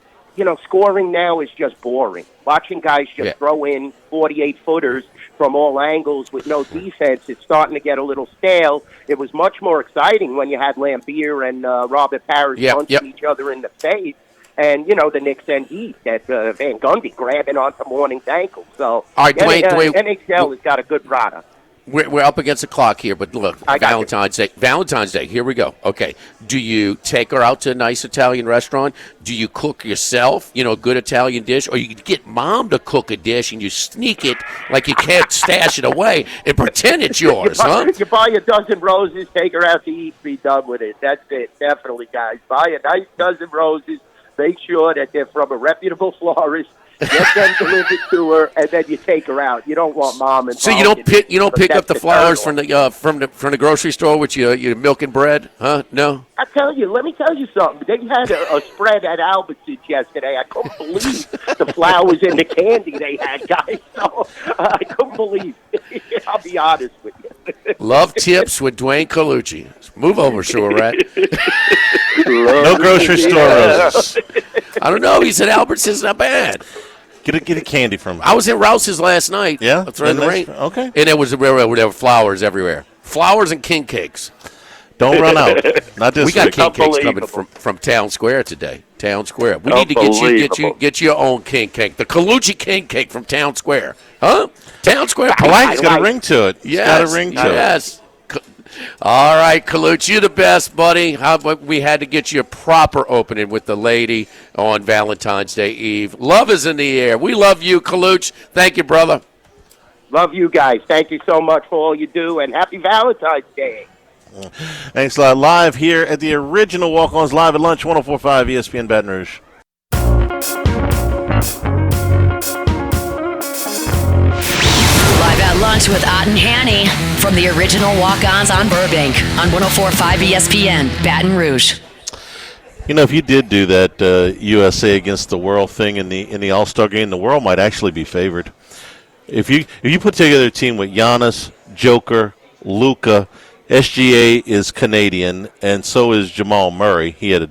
Speaker 7: scoring now is just boring. Watching guys just throw in 48-footers from all angles with no defense, it's starting to get a little stale. It was much more exciting when you had Lambeer and Robert Parrish punching each other in the face. And, the Knicks and Heat, that Van Gundy grabbing onto Mourning's ankle. So,
Speaker 6: all right, Dwayne,
Speaker 7: NHL has got a good product.
Speaker 6: We're up against the clock here, but look, Valentine's Day, here we go. Okay, do you take her out to a nice Italian restaurant? Do you cook yourself, a good Italian dish? Or you get mom to cook a dish and you sneak it like you can't stash it away and pretend it's yours,
Speaker 7: You buy a dozen roses, take her out to eat, be done with it. That's it, definitely, guys. Buy a nice dozen roses, make sure that they're from a reputable florist. Get them delivered to her, and then you take her out. You don't want mom involved.
Speaker 6: So you don't pick up the flowers from the grocery store with your milk and bread, huh? No.
Speaker 7: Let me tell you something. They had a spread at Albertsons yesterday. I couldn't believe the flowers and the candy they had, guys. So I couldn't believe it. I'll be honest with you.
Speaker 6: Love tips with Dwayne Colucci. Move over, Sewer Rat.
Speaker 5: No grocery store roses.
Speaker 6: I don't know. He said Albertsons not bad.
Speaker 5: Get a candy from him.
Speaker 6: I was at Rouse's last night.
Speaker 5: Yeah?
Speaker 6: In the rain.
Speaker 5: Okay.
Speaker 6: And there were flowers everywhere. Flowers and king cakes.
Speaker 5: Don't run out. Not this
Speaker 6: week. We got king cakes coming from Town Square today. Town Square. We need to get your own king cake. The Colucci king cake from Town Square. Huh? Town Square.
Speaker 5: Polite's got a ring to it.
Speaker 6: Yes.
Speaker 5: Got a ring to it.
Speaker 6: Yes. All right, Colucci, you're the best, buddy. We had to get you a proper opening with the lady on Valentine's Day Eve. Love is in the air. We love you, Colucci. Thank you, brother.
Speaker 7: Love you guys. Thank you so much for all you do, and happy Valentine's Day.
Speaker 5: Thanks a lot. Live here at the original Walk-Ons, live at lunch, 104.5 ESPN Baton Rouge.
Speaker 1: Live at lunch with Ott and Hanny from the original Walk-Ons on Burbank on 104.5 ESPN Baton Rouge.
Speaker 5: If you did do that USA against the world thing in the All-Star game, the world might actually be favored. If you put together a team with Giannis, Joker, Luka, SGA is Canadian, and so is Jamal Murray. He had a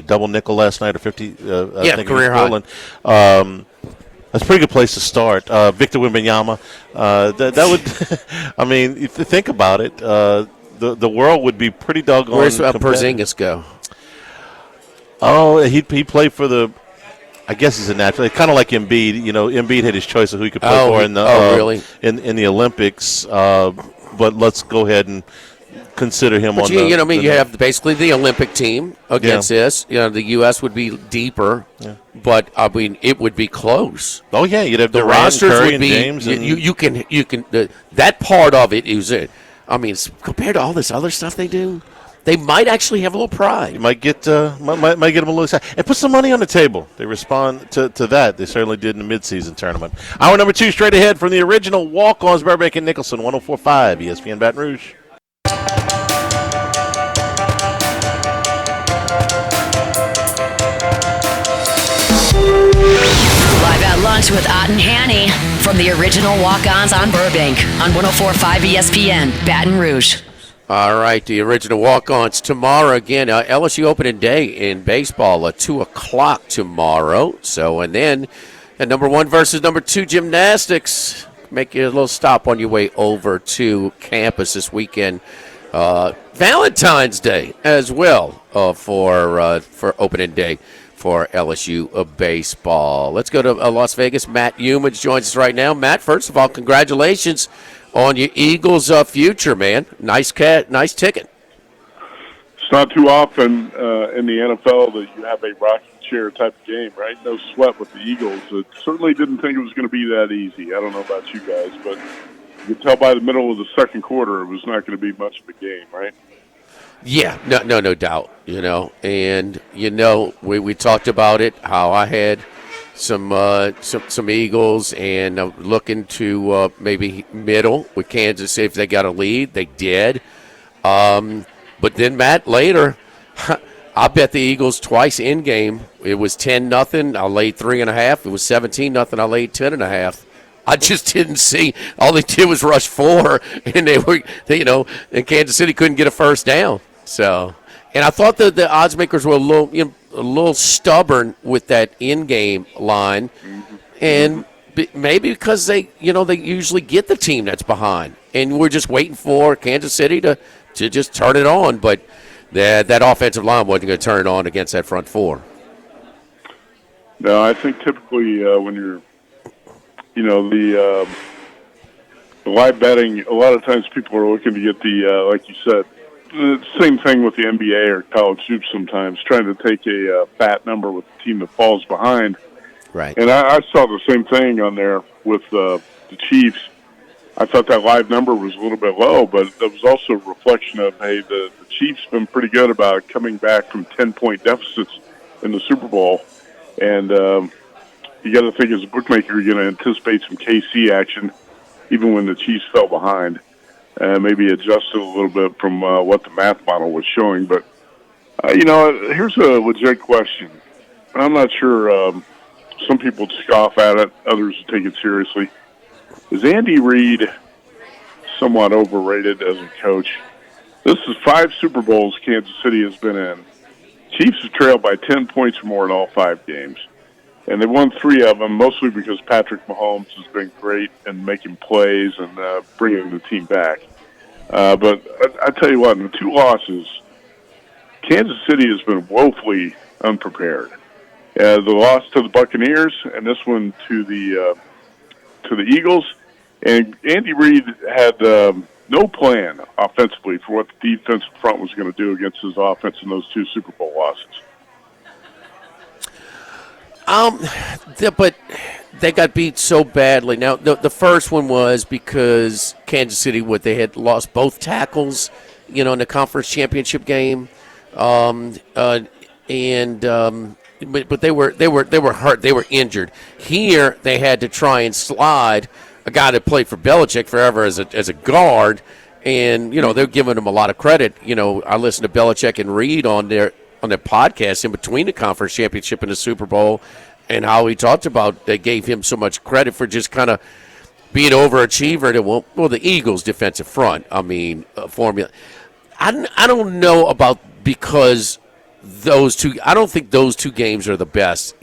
Speaker 5: double nickel last night, or 50. I think
Speaker 6: career high.
Speaker 5: That's a pretty good place to start. Victor Wembanyama. That would, I mean, if you think about it, the world would be pretty doggone.
Speaker 6: Where's Porzingis go?
Speaker 5: Oh, he played for the. I guess he's a natural. Kind of like Embiid. Embiid had his choice of who he could play for in the
Speaker 6: really?
Speaker 5: in the Olympics. But let's go ahead and consider him
Speaker 6: But
Speaker 5: on
Speaker 6: you know, I mean, you have basically the Olympic team against this. You know, the U.S. would be deeper, but I mean, it would be close.
Speaker 5: Oh yeah, you'd have
Speaker 6: The
Speaker 5: Durant,
Speaker 6: rosters
Speaker 5: Curry,
Speaker 6: would
Speaker 5: and
Speaker 6: be.
Speaker 5: James. And
Speaker 6: You can that part of it is it. I mean, compared to all this other stuff they do, they might actually have a little pride.
Speaker 5: you might get might get them a little excited. And put some money on the table. They respond to that. They certainly did in the midseason tournament. Hour number 2 straight ahead from the original walk-ons, Burbank and Nicholson, 104.5 ESPN Baton Rouge.
Speaker 1: Live at lunch with Ott and Hanny from the original walk-ons on Burbank on 104.5 ESPN Baton Rouge.
Speaker 6: All right, the original walk-ons tomorrow again. LSU opening day in baseball at 2:00 tomorrow. So, and then at number 1 versus number 2 gymnastics. Make you a little stop on your way over to campus this weekend. Valentine's Day as well for opening day for LSU baseball. Let's go to Las Vegas. Matt Humans joins us right now. Matt, first of all, congratulations on your Eagles' future, man. Nice ticket.
Speaker 8: It's not too often in the NFL that you have a rocking chair type of game, right? No sweat with the Eagles. It certainly didn't think it was going to be that easy. I don't know about you guys, but you could tell by the middle of the second quarter it was not going to be much of a game, right?
Speaker 6: Yeah, no doubt. You know, and you know, we talked about it. How I had some Eagles and looking to maybe middle with Kansas City if they got a lead. They did, but then Matt later, I bet the Eagles twice in game. It was 10-0. I laid 3.5. It was 17-0. I laid 10.5. I just didn't see. All they did was rush 4, and and Kansas City couldn't get a first down. So, and I thought that the odds makers were a little stubborn with that in-game line, and maybe because they usually get the team that's behind, and we're just waiting for Kansas City to just turn it on, but that offensive line wasn't going to turn it on against that front four.
Speaker 8: No, I think typically when you're, the live betting, a lot of times people are looking to get the, like you said, the same thing with the NBA or college hoops sometimes, trying to take a fat number with the team that falls behind.
Speaker 6: Right.
Speaker 8: And I saw the same thing on there with the Chiefs. I thought that live number was a little bit low, but it was also a reflection of, hey, the Chiefs been pretty good about coming back from 10-point deficits in the Super Bowl. And you got to think as a bookmaker, you're going to anticipate some KC action, even when the Chiefs fell behind. Maybe adjusted a little bit from what the math model was showing. But, here's a legit question. I'm not sure some people scoff at it. Others take it seriously. Is Andy Reid somewhat overrated as a coach? This is 5 Super Bowls Kansas City has been in. Chiefs have trailed by 10 points or more in all 5 games. And they won 3 of them, mostly because Patrick Mahomes has been great in making plays and bringing the team back. But I tell you what, in the 2 losses, Kansas City has been woefully unprepared. The loss to the Buccaneers and this one to the Eagles. And Andy Reid had no plan offensively for what the defensive front was going to do against his offense in those 2 Super Bowl losses.
Speaker 6: But they got beat so badly. Now, the first one was because Kansas City, they had lost both tackles, in the conference championship game, but they were hurt. They were injured. Here, they had to try and slide a guy that played for Belichick forever as a guard, and they're giving him a lot of credit. I listened to Belichick and Reed on their podcast in between the conference championship and the Super Bowl, and how he talked about they gave him so much credit for just kind of being an overachiever to the Eagles' defensive front. I mean, formula. I don't know about because those two. I don't think those 2 games are the best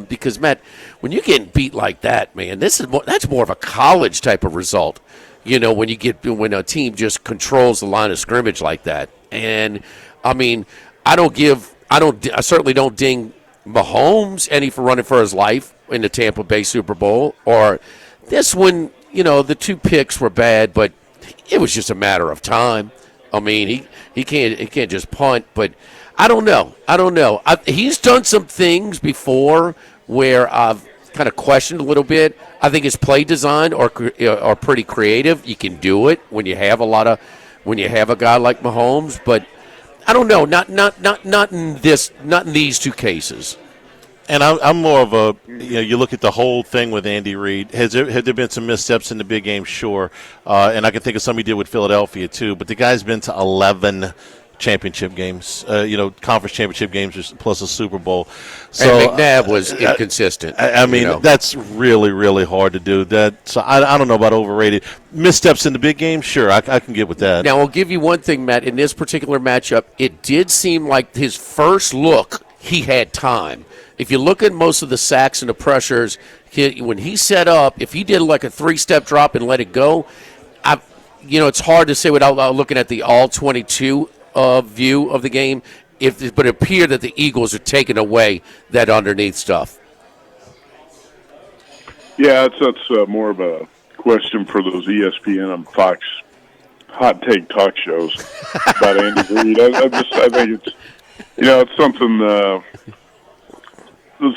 Speaker 6: because Matt, when you're getting beat like that, man, that's more of a college type of result. When a team just controls the line of scrimmage like that, and I mean, I certainly don't ding Mahomes any for running for his life in the Tampa Bay Super Bowl or this one. The 2 picks were bad, but it was just a matter of time. I mean, he can't just punt, but I don't know. He's done some things before where I've kind of questioned a little bit. I think his play design are pretty creative. You can do it when you have a guy like Mahomes, but I don't know. Not in these two cases.
Speaker 5: And I'm more of a, you look at the whole thing with Andy Reid. Have there been some missteps in the big game? Sure. And I can think of some he did with Philadelphia, too. But the guy's been to 11 championship games, conference championship games plus a Super Bowl. So,
Speaker 6: and McNabb was inconsistent.
Speaker 5: I mean, that's really, really hard to do. So I don't know about overrated. Missteps in the big game, sure, I can get with that.
Speaker 6: Now, I'll give you one thing, Matt. In this particular matchup, it did seem like his first look, he had time. If you look at most of the sacks and the pressures, when he set up, if he did like a 3-step drop and let it go, it's hard to say without looking at the all 22 view of the game. But it appeared that the Eagles are taking away that underneath stuff.
Speaker 8: Yeah, that's more of a question for those ESPN and Fox hot take talk shows about Andy Reid. I think it's it's something.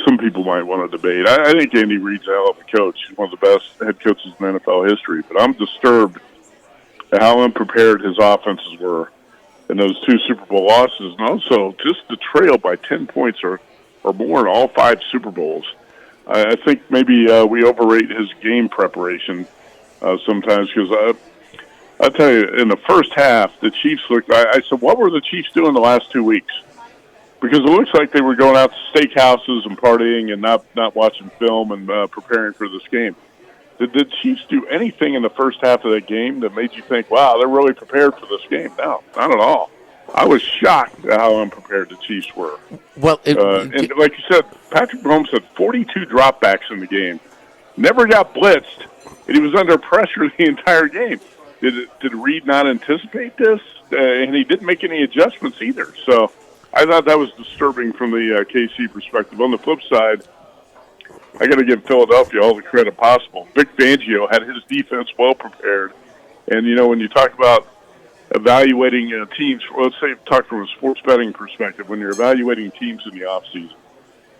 Speaker 8: Some people might want to debate. I think Andy Reid's a hell of a coach. He's one of the best head coaches in NFL history. But I'm disturbed at how unprepared his offenses were in those 2 Super Bowl losses, and also just the trail by 10 points or more in all 5 Super Bowls. I think maybe we overrate his game preparation sometimes because I'll tell you, in the first half, the Chiefs looked – I said, what were the Chiefs doing the last 2 weeks? Because it looks like they were going out to steakhouses and partying and not watching film and preparing for this game. Did the Chiefs do anything in the first half of that game that made you think, wow, they're really prepared for this game? No, not at all. I was shocked at how unprepared the Chiefs were.
Speaker 6: Well,
Speaker 8: and like you said, Patrick Mahomes had 42 dropbacks in the game, never got blitzed, and he was under pressure the entire game. Did Reid not anticipate this? And he didn't make any adjustments either. So I thought that was disturbing from the KC perspective. On the flip side, I got to give Philadelphia all the credit possible. Vic Fangio had his defense well prepared. And, when you talk about evaluating teams, let's say talk from a sports betting perspective, when you're evaluating teams in the offseason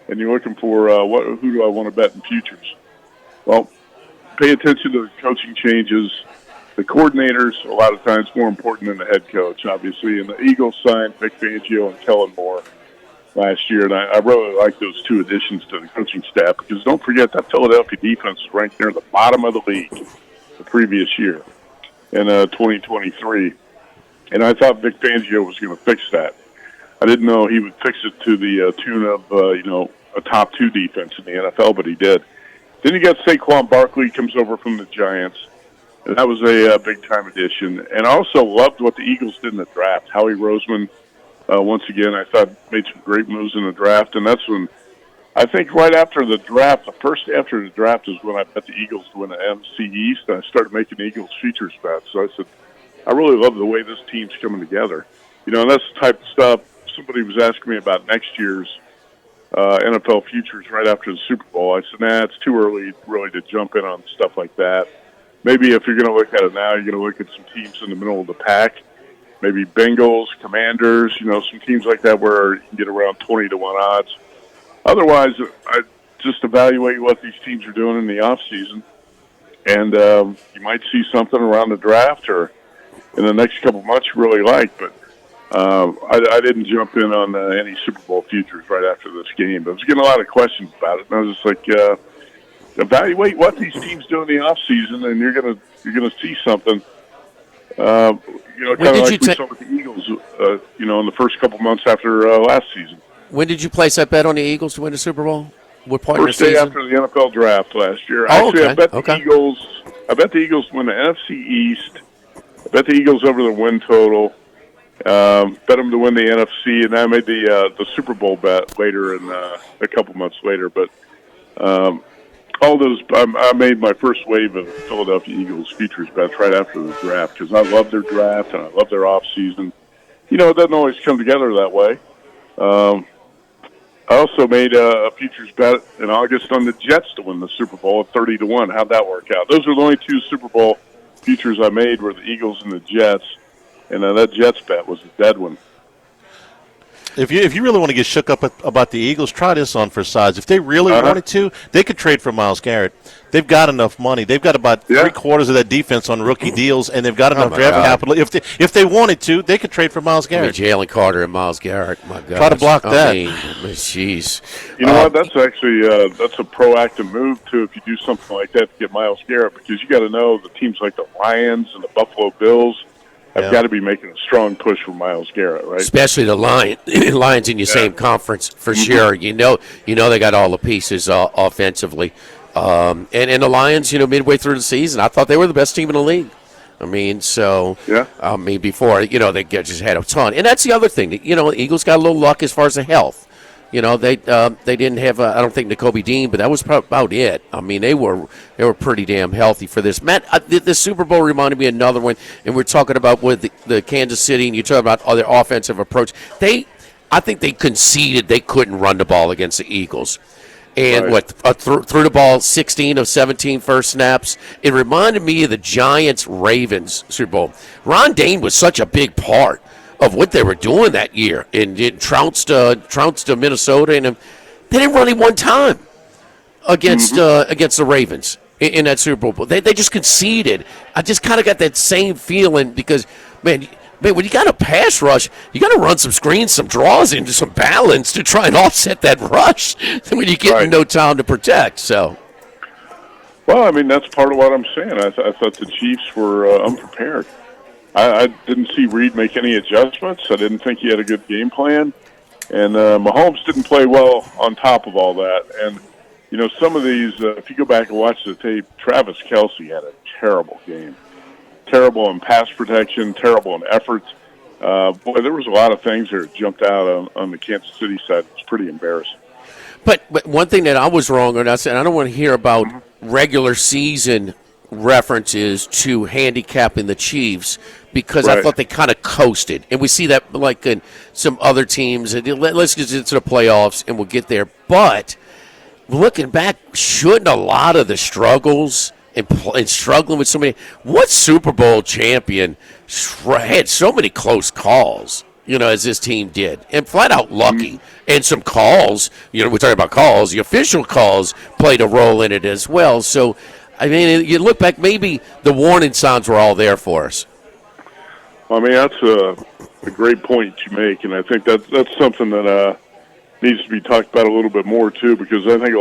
Speaker 8: and you're looking for who do I want to bet in futures? Well, pay attention to the coaching changes. The coordinators, a lot of times, more important than the head coach, obviously. And the Eagles signed Vic Fangio and Kellen Moore last year, and I really like those 2 additions to the coaching staff because don't forget that Philadelphia defense is ranked near the bottom of the league the previous year in 2023. And I thought Vic Fangio was going to fix that. I didn't know he would fix it to the tune of, a top 2 defense in the NFL, but he did. Then you got Saquon Barkley comes over from the Giants. And that was a big-time addition. And I also loved what the Eagles did in the draft. Howie Roseman, once again, I thought made some great moves in the draft. And that's when, I think right after the draft, the first after the draft is when I bet the Eagles to win the NFC East. And I started making Eagles futures bets. So I said, I really love the way this team's coming together. And that's the type of stuff somebody was asking me about next year's NFL futures right after the Super Bowl. I said, nah, it's too early really to jump in on stuff like that. Maybe if you're going to look at it now, you're going to look at some teams in the middle of the pack. Maybe Bengals, Commanders, some teams like that where you can get around 20 to 1 odds. Otherwise, I just evaluate what these teams are doing in the offseason. And you might see something around the draft or in the next couple months you really like. But I didn't jump in on any Super Bowl futures right after this game. But I was getting a lot of questions about it. And I was just like, evaluate what these teams do in the off season, and you're gonna see something. Kind of like we saw with the Eagles, in the first couple months after last season.
Speaker 6: When did you place that bet on the Eagles to win the Super Bowl? What point
Speaker 8: First
Speaker 6: of the
Speaker 8: day
Speaker 6: season?
Speaker 8: after the NFL draft last year.
Speaker 6: Oh,
Speaker 8: Actually,
Speaker 6: okay.
Speaker 8: I bet the Eagles. I bet the Eagles win the NFC East. I bet the Eagles over the win total. Bet them to win the NFC, and I made the Super Bowl bet later in a couple months later. But all those, I made my first wave of Philadelphia Eagles futures bets right after the draft because I love their draft and I love their off season. It doesn't always come together that way. I also made a futures bet in August on the Jets to win the Super Bowl at 30 to 1. How'd that work out? Those are the only 2 Super Bowl futures I made were the Eagles and the Jets. And that Jets bet was a dead one.
Speaker 5: If you really want to get shook up about the Eagles, try this on for size. If they really wanted to, they could trade for Myles Garrett. They've got enough money. They've got about three-quarters of that defense on rookie deals, and they've got enough draft capital. If they wanted to, they could trade for Myles Garrett.
Speaker 6: Jalen Carter and Myles Garrett. My God,
Speaker 5: try to block that.
Speaker 6: Jeez.
Speaker 8: You know what? That's actually that's a proactive move too. If you do something like that to get Myles Garrett, because you got to know the teams like the Lions and the Buffalo Bills have got to be making a strong push for Myles Garrett, right?
Speaker 6: Especially the Lions in your same conference for sure. You know they got all the pieces offensively, and the Lions, midway through the season, I thought they were the best team in the league. I mean, before they just had a ton, and that's the other thing. The Eagles got a little luck as far as the health. They didn't have I don't think Nakobe Dean, but that was about it. I mean, they were pretty damn healthy for this. Matt, the Super Bowl reminded me of another one, and we're talking about with the Kansas City, and you're talking about their offensive approach. I think they conceded they couldn't run the ball against the Eagles. And threw the ball 16 of 17 first snaps. It reminded me of the Giants-Ravens Super Bowl. Ron Dane was such a big part of what they were doing that year, and it trounced Minnesota, and they didn't run it one time against the Ravens in that Super Bowl. They just conceded. I just kind of got that same feeling because, man, when you got a pass rush, you got to run some screens, some draws into some balance to try and offset that rush when you get no time to protect. So,
Speaker 8: well, I mean, that's part of what I'm saying. I thought the Chiefs were unprepared. I didn't see Reed make any adjustments. I didn't think he had a good game plan. And Mahomes didn't play well on top of all that. And, some of these, if you go back and watch the tape, Travis Kelce had a terrible game. Terrible in pass protection, terrible in efforts. Boy, there was a lot of things that jumped out on the Kansas City side. It was pretty embarrassing.
Speaker 6: But one thing that I was wrong on, I said I don't want to hear about regular season references to handicapping the Chiefs because I thought they kind of coasted. And we see that like in some other teams. Let's get into the playoffs and we'll get there. But looking back, shouldn't a lot of the struggles and struggling with so many – what Super Bowl champion had so many close calls, as this team did, and flat out lucky. And some calls, we're talking about calls, the official calls played a role in it as well. So, I mean, you look back, maybe the warning signs were all there for us.
Speaker 8: Well, I mean, that's a great point you make, and I think that's something that needs to be talked about a little bit more, too, because I think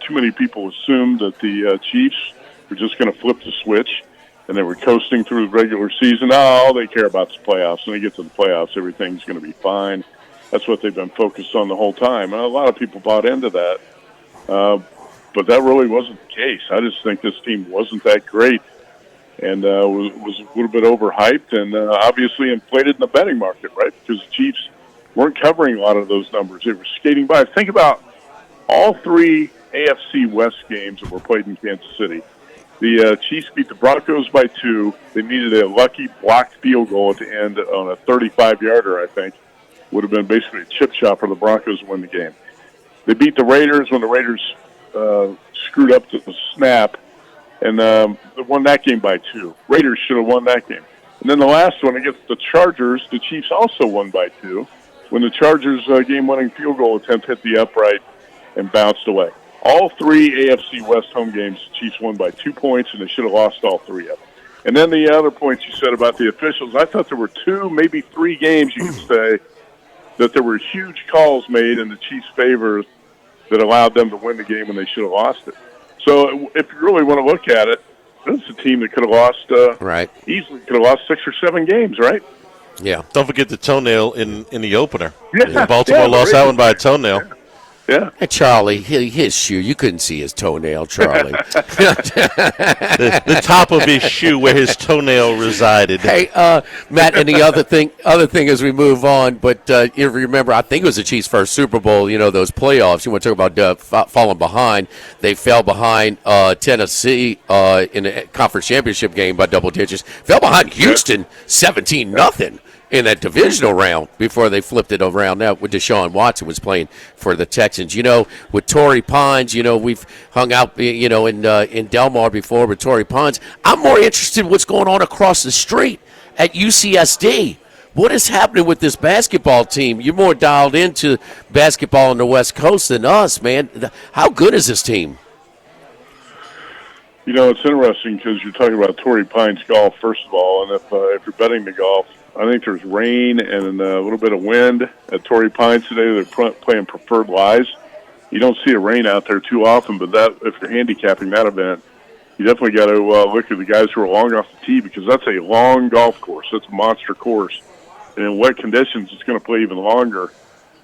Speaker 8: too many people assumed that the Chiefs were just going to flip the switch, and they were coasting through the regular season. All they care about is the playoffs. When they get to the playoffs, everything's going to be fine. That's what they've been focused on the whole time. And a lot of people bought into that. But that really wasn't the case. I just think this team wasn't that great and was a little bit overhyped and obviously inflated in the betting market, right? Because the Chiefs weren't covering a lot of those numbers. They were skating by. Think about all three AFC West games that were played in Kansas City. The Chiefs beat the Broncos by 2. They needed a lucky blocked field goal at the end on a 35-yarder, I think. Would have been basically a chip shot for the Broncos to win the game. They beat the Raiders when the Raiders screwed up the snap and won that game by 2. Raiders should have won that game. And then the last one against the Chargers, the Chiefs also won by 2 when the Chargers' game-winning field goal attempt hit the upright and bounced away. All three AFC West home games, the Chiefs won by 2 points, and they should have lost all three of them. And then the other points you said about the officials, I thought there were 2, maybe 3 games, you could say, that there were huge calls made in the Chiefs' favor that allowed them to win the game when they should have lost it. So if you really want to look at it, this is a team that could have lost easily could have lost 6 or 7 games, right?
Speaker 6: Yeah.
Speaker 5: Don't forget the toenail in the opener.
Speaker 8: Yeah.
Speaker 5: Baltimore lost that one by a toenail.
Speaker 8: Yeah.
Speaker 6: Hey, Charlie, his shoe, you couldn't see his toenail, Charlie.
Speaker 5: the top of his shoe where his toenail resided.
Speaker 6: Hey, Matt, and the other thing as we move on, but you remember, I think it was the Chiefs' first Super Bowl, those playoffs. You want to talk about falling behind. They fell behind Tennessee in the conference championship game by double digits. Fell behind Houston 17-0. In that divisional round before they flipped it around. Now, with Deshaun Watson was playing for the Texans. With Torrey Pines, we've hung out, in Del Mar before with Torrey Pines. I'm more interested in what's going on across the street at UCSD. What is happening with this basketball team? You're more dialed into basketball on the West Coast than us, man. How good is this team?
Speaker 8: You know, it's interesting because you're talking about Torrey Pines golf, first of all, and if you're betting the golf, I think there's rain and a little bit of wind at Torrey Pines today. They're playing preferred lies. You don't see a rain out there too often, but that if you're handicapping that event, you definitely got to look at the guys who are long off the tee because that's a long golf course. That's a monster course. And in wet conditions, it's going to play even longer.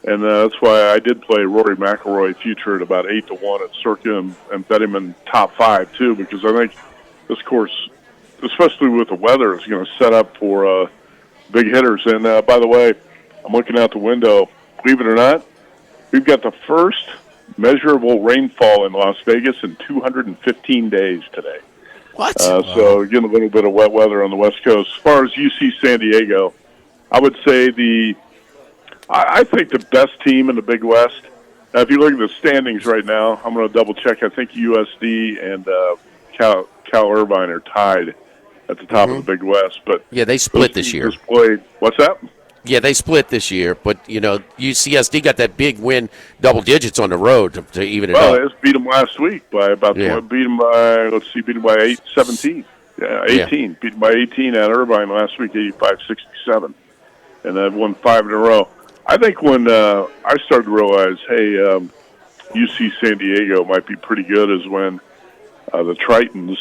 Speaker 8: And that's why I did play Rory McIlroy future at about 8-1 at Circa and bet him in top 5 too, because I think this course, especially with the weather, is going to set up for big hitters. And by the way, I'm looking out the window. Believe it or not, we've got the first measurable rainfall in Las Vegas in 215 days today.
Speaker 6: What?
Speaker 8: So getting a little bit of wet weather on the West Coast. As far as UC San Diego, I would say I think the best team in the Big West. Now, if you look at the standings right now, I'm going to double check. I think USD and Cal Irvine are tied at the top of the Big West. But
Speaker 6: yeah, they split this year.
Speaker 8: What's that?
Speaker 6: Yeah, they split this year. But you know, UCSD got that big win, double digits on the road to even it up.
Speaker 8: Well, they just beat them last week by about beat them by 17. Yeah, 18. Yeah. Beat them by 18 at Irvine last week, 85-67. And they've won 5 in a row. I think when I started to realize, hey, UC San Diego might be pretty good is when the Tritons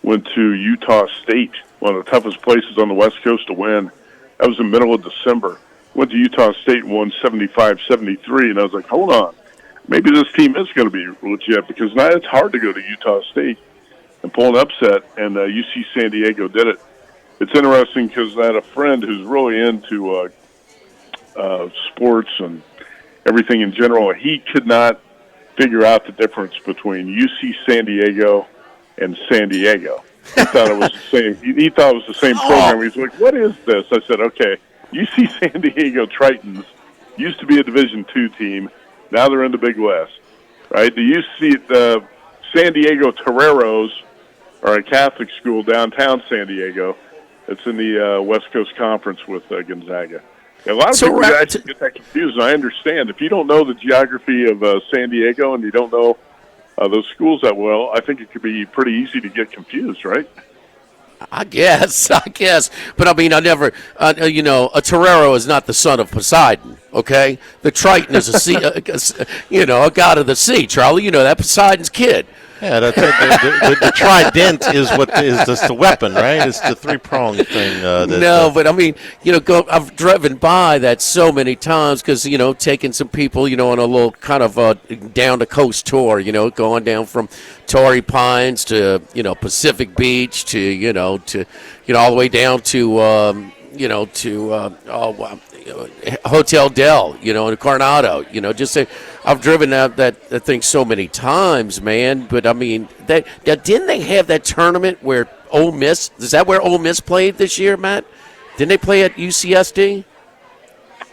Speaker 8: went to Utah State, one of the toughest places on the West Coast to win. That was in the middle of December. Went to Utah State and won 75-73, and I was like, hold on. Maybe this team is going to be legit because now it's hard to go to Utah State and pull an upset, and UC San Diego did it. It's interesting because I had a friend who's really into sports and everything in general. He could not figure out the difference between UC San Diego and San Diego. He thought it was the same. He thought it was the same program. He's like, "What is this?" I said, "Okay, UC San Diego Tritons used to be a Division II team. Now they're in the Big West, right? The San Diego Toreros are a Catholic school downtown San Diego. It's in the West Coast Conference with Gonzaga." A lot of people actually get that confused, and I understand. If you don't know the geography of San Diego and you don't know those schools that well, I think it could be pretty easy to get confused, right?
Speaker 6: I guess. But, I mean, I never, a torero is not the son of Poseidon, okay? The Triton is a god of the sea, Charlie. You know that, Poseidon's kid.
Speaker 5: Yeah, the trident is just the weapon, right? It's the three-pronged thing.
Speaker 6: But I mean, I've driven by that so many times because, taking some people, on a little kind of down-the-coast tour, going down from Torrey Pines to, Pacific Beach to, all the way down to, Hotel Del, in Coronado, I've driven that thing so many times, man. But I mean, didn't they have that tournament where Ole Miss? Is that where Ole Miss played this year, Matt? Didn't they play at UCSD?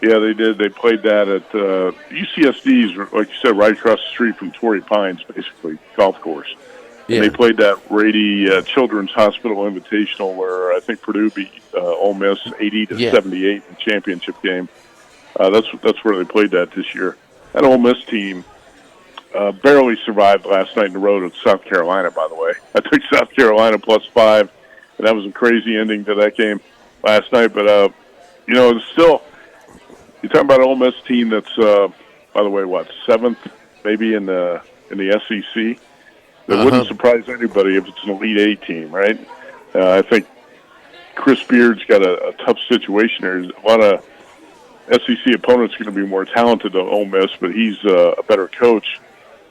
Speaker 8: Yeah, they did. They played that at UCSD's, like you said, right across the street from Torrey Pines, basically golf course. Yeah. And they played that Rady Children's Hospital Invitational, where I think Purdue beat Ole Miss 80-78 in the championship game. That's where they played that this year. That Ole Miss team barely survived last night in the road at South Carolina, by the way. I took South Carolina +5, and that was a crazy ending to that game last night. But, it's still, you're talking about an Ole Miss team that's, by the way, 7th maybe in the SEC? That wouldn't surprise anybody if it's an Elite Eight team, right? I think Chris Beard's got a tough situation there. A lot of SEC opponents going to be more talented than Ole Miss, but he's a better coach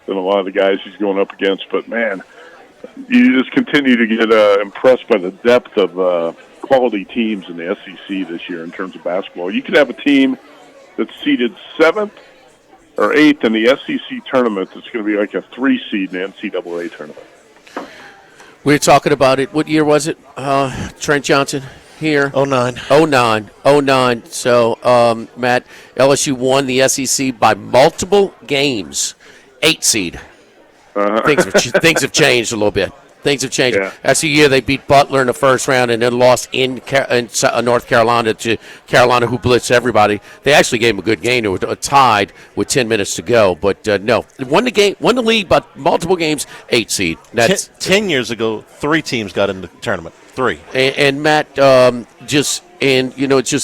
Speaker 8: than a lot of the guys he's going up against. But, man, you just continue to get impressed by the depth of quality teams in the SEC this year in terms of basketball. You could have a team that's seeded 7th or 8th in the SEC tournament that's going to be like a 3 seed in the NCAA tournament.
Speaker 6: We were talking about it. What year was it, Trent Johnson? Here. 09. So, Matt, LSU won the SEC by multiple games. 8 seed. Things have changed a little bit. Things have changed.
Speaker 8: Yeah.
Speaker 6: That's the year they beat Butler in the first round and then lost in North Carolina to Carolina, who blitzed everybody. They actually gave them a good game. They were tied with 10 minutes to go. But, no, won the league, but multiple games, 8 seed. That's
Speaker 5: 10 years ago, 3 teams got in the tournament. 3.
Speaker 6: And Matt, just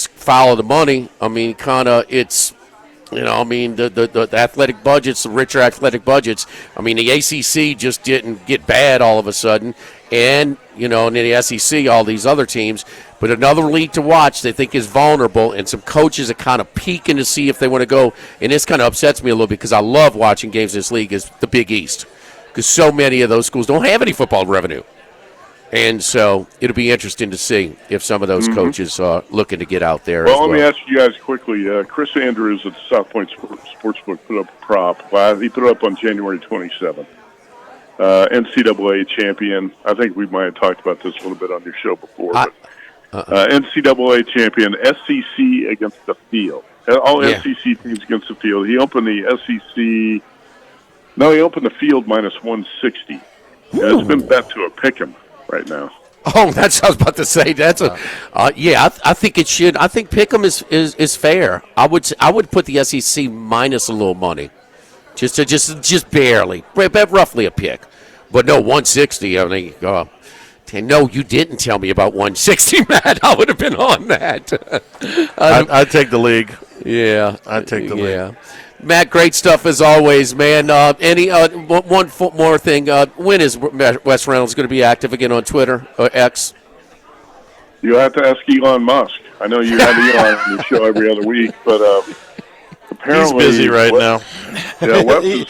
Speaker 6: follow the money. I mean, kind of it's – the athletic budgets, the richer athletic budgets. I mean, the ACC just didn't get bad all of a sudden. And, and in the SEC, all these other teams. But another league to watch they think is vulnerable, and some coaches are kind of peeking to see if they want to go. And this kind of upsets me a little bit because I love watching games in this league is the Big East. Because so many of those schools don't have any football revenue. And so it'll be interesting to see if some of those coaches are looking to get out there.
Speaker 8: Well, let me ask you guys quickly. Chris Andrews at the South Point Sportsbook put up a prop. He put it up on January 27th. NCAA champion. I think we might have talked about this a little bit on your show before. NCAA champion, SEC against the field. All SEC teams against the field. He opened the SEC. No, he opened the field minus 160. It's been bet to a pick'em right now.
Speaker 6: Oh, that's what I was about to say. That's I think it should. I think pick'em is fair. I would put the SEC minus a little money, just barely, roughly a pick, but no 160. I mean, no, you didn't tell me about 160, Matt. I would have been on that.
Speaker 5: I'd take the league.
Speaker 6: Yeah,
Speaker 5: I'd take the league.
Speaker 6: Yeah. Matt, great stuff as always, man. One more thing. When is Wes Reynolds going to be active again on Twitter or X?
Speaker 8: You'll have to ask Elon Musk. I know you have Elon on your show every other week, but apparently
Speaker 5: he's busy right now.
Speaker 8: Yeah, Wes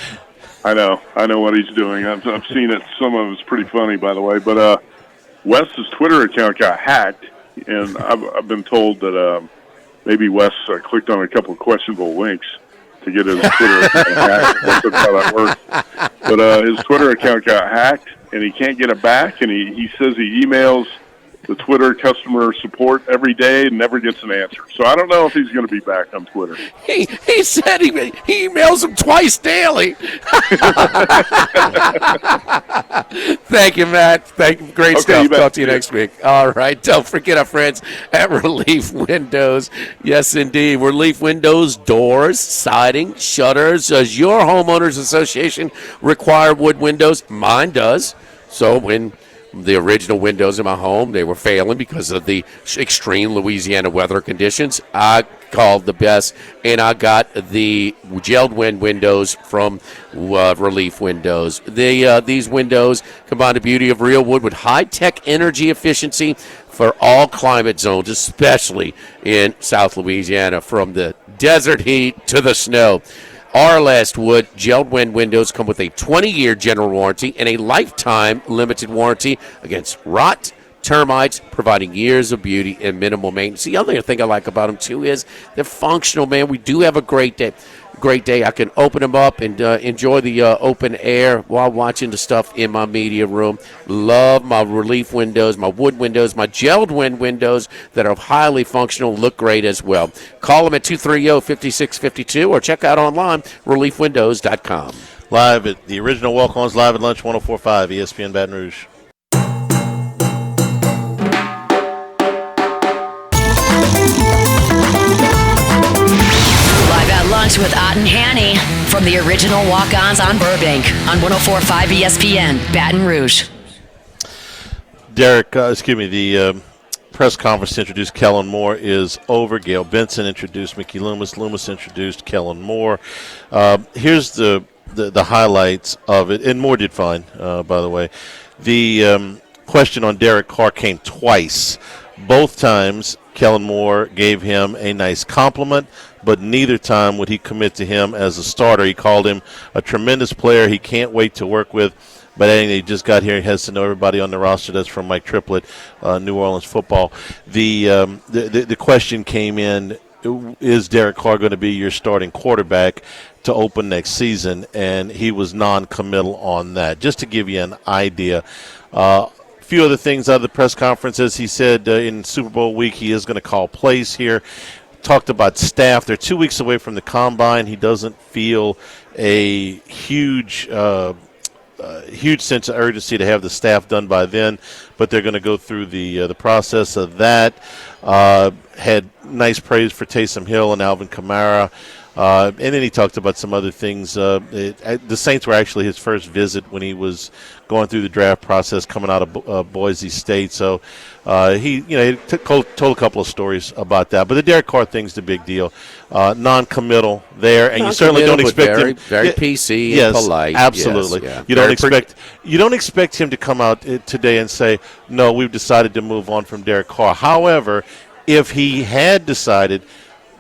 Speaker 8: I know what he's doing. I've seen it. Some of it's pretty funny, by the way. But Wes's Twitter account got hacked, and I've been told that maybe Wes clicked on a couple of questionable links to get his Twitter account hacked. That's how that works. But his Twitter account got hacked, and he can't get it back, and he says he emails the Twitter customer support every day and never gets an answer. So I don't know if he's going to be back on Twitter.
Speaker 6: He said he emails him twice daily. Thank you, Matt. Great stuff. Talk to you next week. All right. Don't forget our friends at Relief Windows. Yes, indeed. Relief Windows, doors, siding, shutters. Does your homeowners association require wood windows? Mine does. So when the original windows in my home, they were failing because of the extreme Louisiana weather conditions, I called the best, and I got the gelled wind windows from Relief Windows. These windows combine the beauty of real wood with high-tech energy efficiency for all climate zones, especially in South Louisiana, from the desert heat to the snow. Arlast Wood gelled wind windows come with a 20-year general warranty and a lifetime limited warranty against rot, termites, providing years of beauty and minimal maintenance. The other thing I like about them, too, is they're functional, man. We do have a great day. I can open them up and enjoy the open air while watching the stuff in my media room. Love my Relief windows, my wood windows, my gelled wind windows that are highly functional, look great as well. Call them at 230-5652 or check out online, reliefwindows.com.
Speaker 5: Live at the original Walk-Ons, live at lunch, 104.5 ESPN Baton Rouge.
Speaker 1: Lunch with Ott and Hanny from the original Walk-Ons on Burbank on 104.5 ESPN, Baton Rouge.
Speaker 5: Derek, the press conference to introduce Kellen Moore is over. Gail Benson introduced Mickey Loomis. Loomis introduced Kellen Moore. Here's the highlights of it, and Moore did fine, by the way. The question on Derek Carr came twice. Both times, Kellen Moore gave him a nice compliment, but neither time would he commit to him as a starter. He called him a tremendous player he can't wait to work with, but adding he just got here, he has to know everybody on the roster. That's from Mike Triplett, New Orleans football. The question came in, is Derek Carr going to be your starting quarterback to open next season? And he was non-committal on that. Just to give you an idea, few other things out of the press conference. As he said in Super Bowl week, he is going to call plays here. Talked about staff. They're 2 weeks away from the combine. He doesn't feel a huge huge sense of urgency to have the staff done by then, but they're going to go through the process of that. Had nice praise for Taysom Hill and Alvin Kamara. And then he talked about some other things. The Saints were actually his first visit when he was going through the draft process coming out of Boise State. So he told a couple of stories about that. But the Derek Carr thing's the big deal. Non-committal there, and you certainly don't expect him.
Speaker 6: Very PC
Speaker 5: yes,
Speaker 6: and polite.
Speaker 5: Absolutely.
Speaker 6: Yes, yeah.
Speaker 5: You don't expect him to come out today and say, "No, we've decided to move on from Derek Carr." However, if he had decided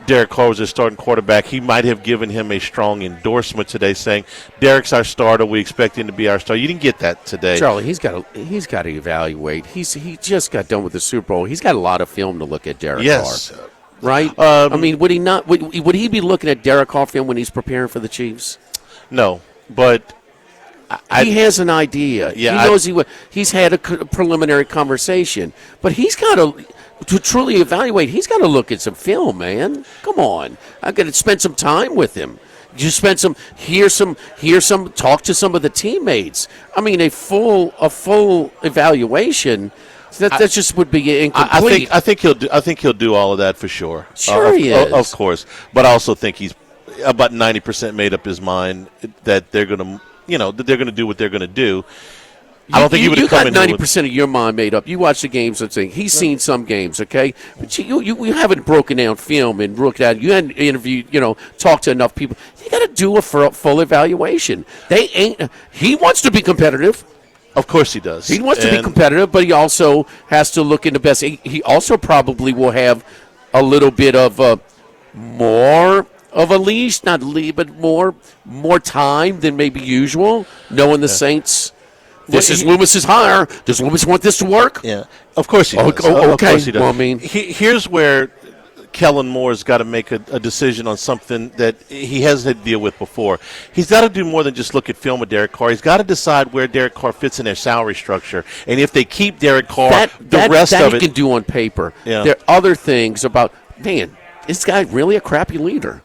Speaker 5: Derek Carr was his starting quarterback, he might have given him a strong endorsement today saying, Derek's our starter, we expect him to be our starter. You didn't get that today.
Speaker 6: Charlie, he's got to evaluate. He just got done with the Super Bowl. He's got a lot of film to look at Derek Carr. Right? I mean, would he not? Would he be looking at Derek Carr film when he's preparing for the Chiefs?
Speaker 5: No, but
Speaker 6: he has an idea.
Speaker 5: Yeah,
Speaker 6: he knows he's had a preliminary conversation, but he's got to truly evaluate. He's got to look at some film, man. Come on, I got to spend some time with him. Just hear some, talk to some of the teammates. I mean, a full evaluation. That just would be incomplete.
Speaker 5: I think he'll do all of that for sure.
Speaker 6: Sure, he is.
Speaker 5: Of course, but I also think he's about 90% made up his mind that they're going to do what they're going to do. I don't think he would have come in.
Speaker 6: You got 90% of your mind made up. You watch the games and think he's seen some games, okay? But you haven't broken down film and looked at it. You hadn't interviewed, talked to enough people. You got to do a full evaluation. He wants to be competitive.
Speaker 5: Of course he does.
Speaker 6: He wants to be competitive, but he also has to look in the best. He also probably will have a little bit of more of a leash, not lead, but more time than maybe usual, knowing the Saints. Loomis is higher. Does Loomis want this to work?
Speaker 5: Yeah, of course he does.
Speaker 6: Okay.
Speaker 5: Of course he does.
Speaker 6: Well, I mean,
Speaker 5: here's where Kellen Moore's got to make a decision on something that he hasn't had to deal with before. He's got to do more than just look at film with Derek Carr. He's got to decide where Derek Carr fits in their salary structure. And if they keep Derek Carr, the rest of it
Speaker 6: he can do on paper.
Speaker 5: Yeah.
Speaker 6: There are other things about, man, this guy really a crappy leader.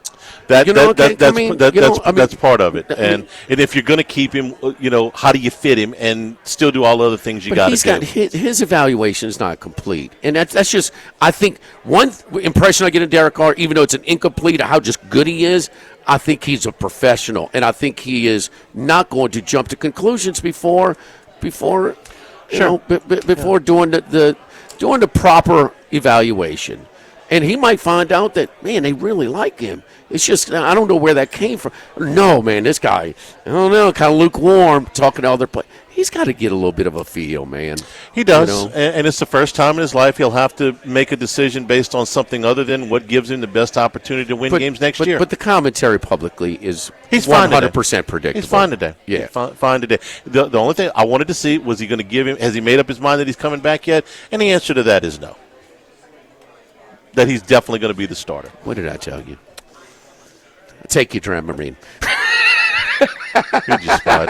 Speaker 5: That's part of it. And if you're going to keep him, how do you fit him and still do all the other things you got to do?
Speaker 6: His evaluation is not complete. And that's just, I think, one impression I get of Derek Carr, even though it's an incomplete of how just good he is, I think he's a professional. And I think he is not going to jump to conclusions before doing the proper evaluation. And he might find out that, man, they really like him. It's just, I don't know where that came from. No, man, this guy, I don't know, kind of lukewarm, talking to other players. He's got to get a little bit of a feel, man.
Speaker 5: He does, and it's the first time in his life he'll have to make a decision based on something other than what gives him the best opportunity to win games next year.
Speaker 6: But the commentary publicly is
Speaker 5: he's
Speaker 6: 100% predictable.
Speaker 5: He's fine today.
Speaker 6: Yeah.
Speaker 5: Fine today. The only thing I wanted to see was he going to give him, has he made up his mind that he's coming back yet? And the answer to that is no. That he's definitely going to be the starter.
Speaker 6: What did I tell you? Take your Dramamine.
Speaker 5: Good spot.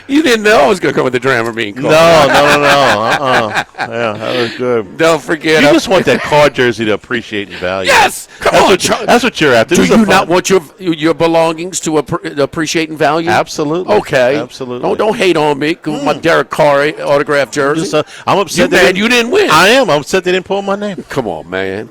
Speaker 6: You didn't know I was going to come with the Dramamine call.
Speaker 5: No. Yeah, that was good.
Speaker 6: Don't forget.
Speaker 5: You just want that car jersey to appreciate and value.
Speaker 6: Yes!
Speaker 5: That's what you're after.
Speaker 6: Do you not want your belongings to appreciate and value?
Speaker 5: Absolutely.
Speaker 6: Okay.
Speaker 5: Absolutely.
Speaker 6: Don't hate on me with my Derek Carr autographed jersey.
Speaker 5: I'm upset
Speaker 6: you didn't win.
Speaker 5: I am. I'm upset they didn't pull my name.
Speaker 6: Come on, man.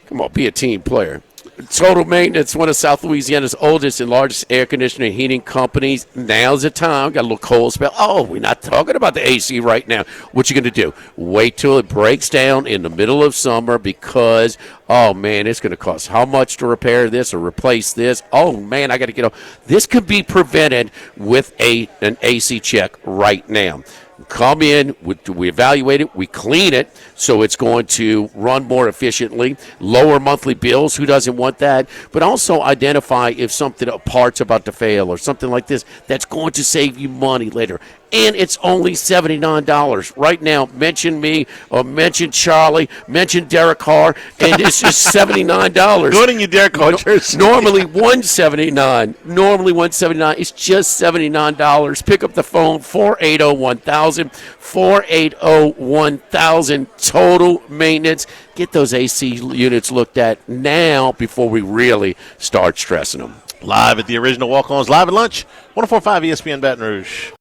Speaker 6: Come on, be a team player. Total Maintenance, one of South Louisiana's oldest and largest air conditioning and heating companies. Now's the time. Got a little cold spell. Oh, we're not talking about the AC right now. What you going to do? Wait till it breaks down in the middle of summer because, oh, man, it's going to cost how much to repair this or replace this? Oh, man, I got to get off. This could be prevented with an AC check right now. Come in, we evaluate it, we clean it, so it's going to run more efficiently, lower monthly bills, who doesn't want that, but also identify if a part's about to fail or something like this that's going to save you money later. And it's only $79. Right now, mention me or mention Charlie, mention Derek Carr, and it's just $79.
Speaker 5: Good on you, Derek Carr.
Speaker 6: Normally $179. It's just $79. Pick up the phone, 480-1000, 480-1000. Total Maintenance. Get those AC units looked at now before we really start stressing them.
Speaker 5: Live at the original Walk-Ons, live at lunch, 104.5 ESPN Baton Rouge.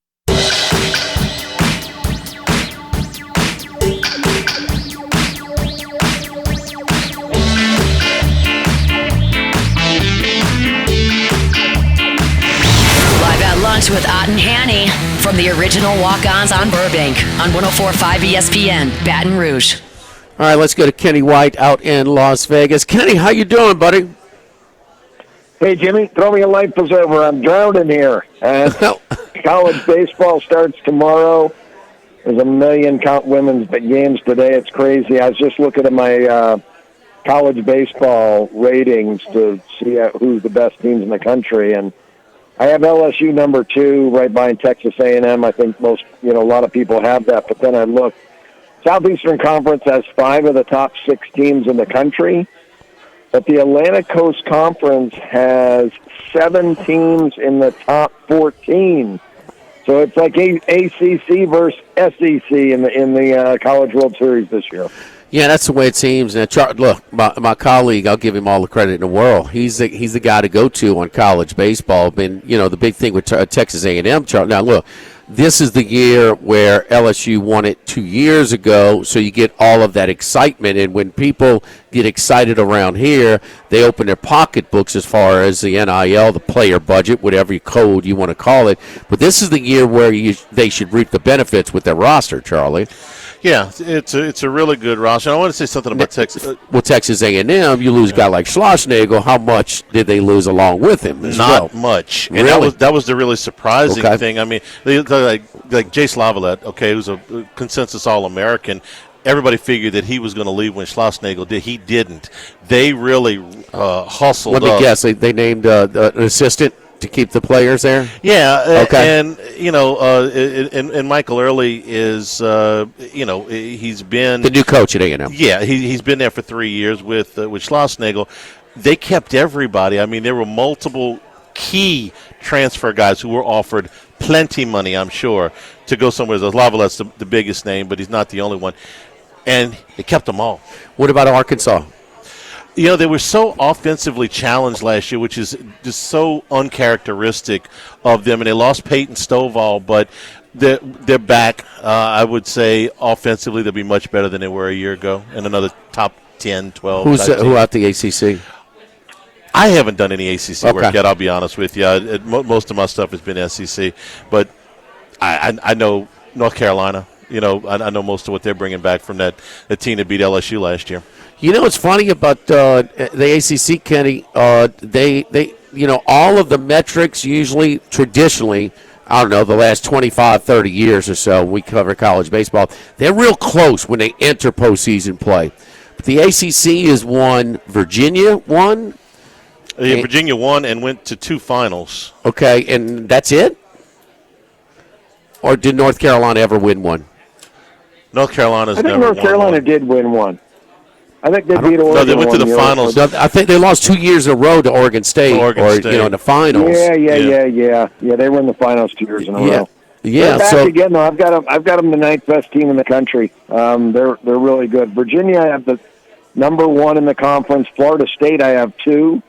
Speaker 1: Live at lunch with Ott and Hanny from the original Walk-Ons on Burbank on 104.5 ESPN Baton Rouge.
Speaker 6: All right, let's go to Kenny White out in Las Vegas. Kenny, how you doing, buddy?
Speaker 9: Hey, Jimmy, throw me a life preserver. I'm drowning here. College baseball starts tomorrow. There's a million women's games today. It's crazy. I was just looking at my college baseball ratings to see who's the best teams in the country, and I have LSU number 2 right behind Texas A&M. I think a lot of people have that, but then I looked. Southeastern Conference has 5 of the top 6 teams in the country, but the Atlantic Coast Conference has 7 teams in the top 14. So it's like ACC versus SEC in the College World Series this year.
Speaker 6: Yeah, that's the way it seems. And look, my colleague, I'll give him all the credit in the world. He's the guy to go to on college baseball. Been the big thing with Texas A&M. Now look. This is the year where LSU won it 2 years ago, so you get all of that excitement. And when people get excited around here, they open their pocketbooks as far as the NIL, the player budget, whatever code you want to call it. But this is the year where they should reap the benefits with their roster, Charlie.
Speaker 5: Yeah, it's a really good roster. I want to say something about Texas.
Speaker 6: Well, Texas A&M, you lose a guy like Schlossnagle. How much did they lose along with him?
Speaker 5: Not much. And
Speaker 6: really?
Speaker 5: that was the really surprising thing. I mean, like Jace Lavalette, who's a consensus All-American. Everybody figured that he was going to leave when Schlossnagle did. He didn't. They really hustled.
Speaker 6: Let me guess. They named an assistant to keep the players there?
Speaker 5: Yeah.
Speaker 6: Okay.
Speaker 5: And, and Michael Early is, he's been
Speaker 6: the new coach at A&M.
Speaker 5: Yeah, he's been there for 3 years with Schlossnagle. They kept everybody. I mean, there were multiple key transfer guys who were offered plenty money, I'm sure, to go somewhere else. Lavallette's the biggest name, but he's not the only one. And they kept them all.
Speaker 6: What about Arkansas?
Speaker 5: They were so offensively challenged last year, which is just so uncharacteristic of them. And they lost Peyton Stovall, but they're back. I would say offensively they'll be much better than they were a year ago, and another top 10, 12.
Speaker 6: Who out the ACC?
Speaker 5: I haven't done any ACC work yet, I'll be honest with you. Most of my stuff has been SEC. But I know North Carolina. I know most of what they're bringing back from that team that beat LSU last year.
Speaker 6: What's funny about the ACC, Kenny? They all of the metrics usually, traditionally, I don't know, the last 25, 30 years or so, we cover college baseball, they're real close when they enter postseason play. But the ACC has won. Virginia won.
Speaker 5: Yeah, Virginia won and went to 2 finals.
Speaker 6: Okay, and that's it? Or did North Carolina ever win one?
Speaker 5: North Carolina's never won.
Speaker 9: I think North Carolina did win one. I think they beat Oregon.
Speaker 5: No, they went to the finals.
Speaker 6: I think they lost 2 years in a row to Oregon State. In the finals.
Speaker 9: Yeah. They were in the finals 2 years in a row.
Speaker 6: Yeah.
Speaker 9: They're back again, though. I've got them the 9th best team in the country. They're really good. Virginia, I have the number 1 in the conference. Florida State, I have 2.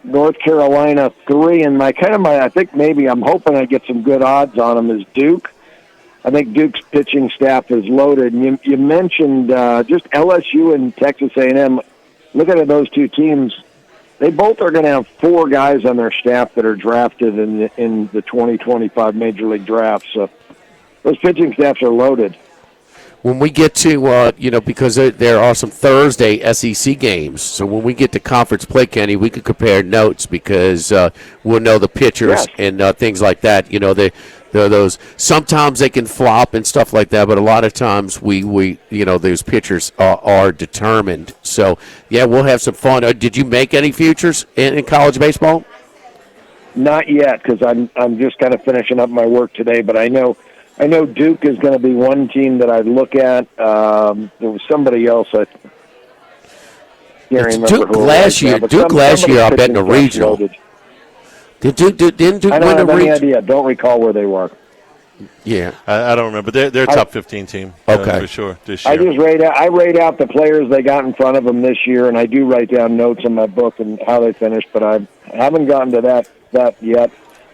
Speaker 9: North Carolina 3, and I think maybe I'm hoping I get some good odds on them is Duke. I think Duke's pitching staff is loaded. And you mentioned just LSU and Texas A&M. Looking at those 2 teams, they both are going to have 4 guys on their staff that are drafted in the 2025 Major League Draft. So those pitching staffs are loaded.
Speaker 6: When we get to, because there are some Thursday SEC games, so when we get to conference play, Kenny, we can compare notes because we'll know the pitchers and things like that. Those sometimes they can flop and stuff like that, but a lot of times we those pitchers are determined. So yeah, we'll have some fun. Did you make any futures in college baseball?
Speaker 9: Not yet, because I'm just kind of finishing up my work today. But I know Duke is going to be one team that I look at. There was somebody else I can't remember.
Speaker 6: Duke last year. Duke last year, I bet in the regional. Didn't Duke
Speaker 9: I don't
Speaker 6: win
Speaker 9: have
Speaker 6: the
Speaker 9: any
Speaker 6: regional?
Speaker 9: idea. Don't recall where they were.
Speaker 6: Yeah.
Speaker 5: I don't remember. They're a top 15 team.
Speaker 6: Okay.
Speaker 5: For sure this year.
Speaker 9: I rate out the players they got in front of them this year, and I do write down notes in my book and how they finished, but I haven't gotten to that yet.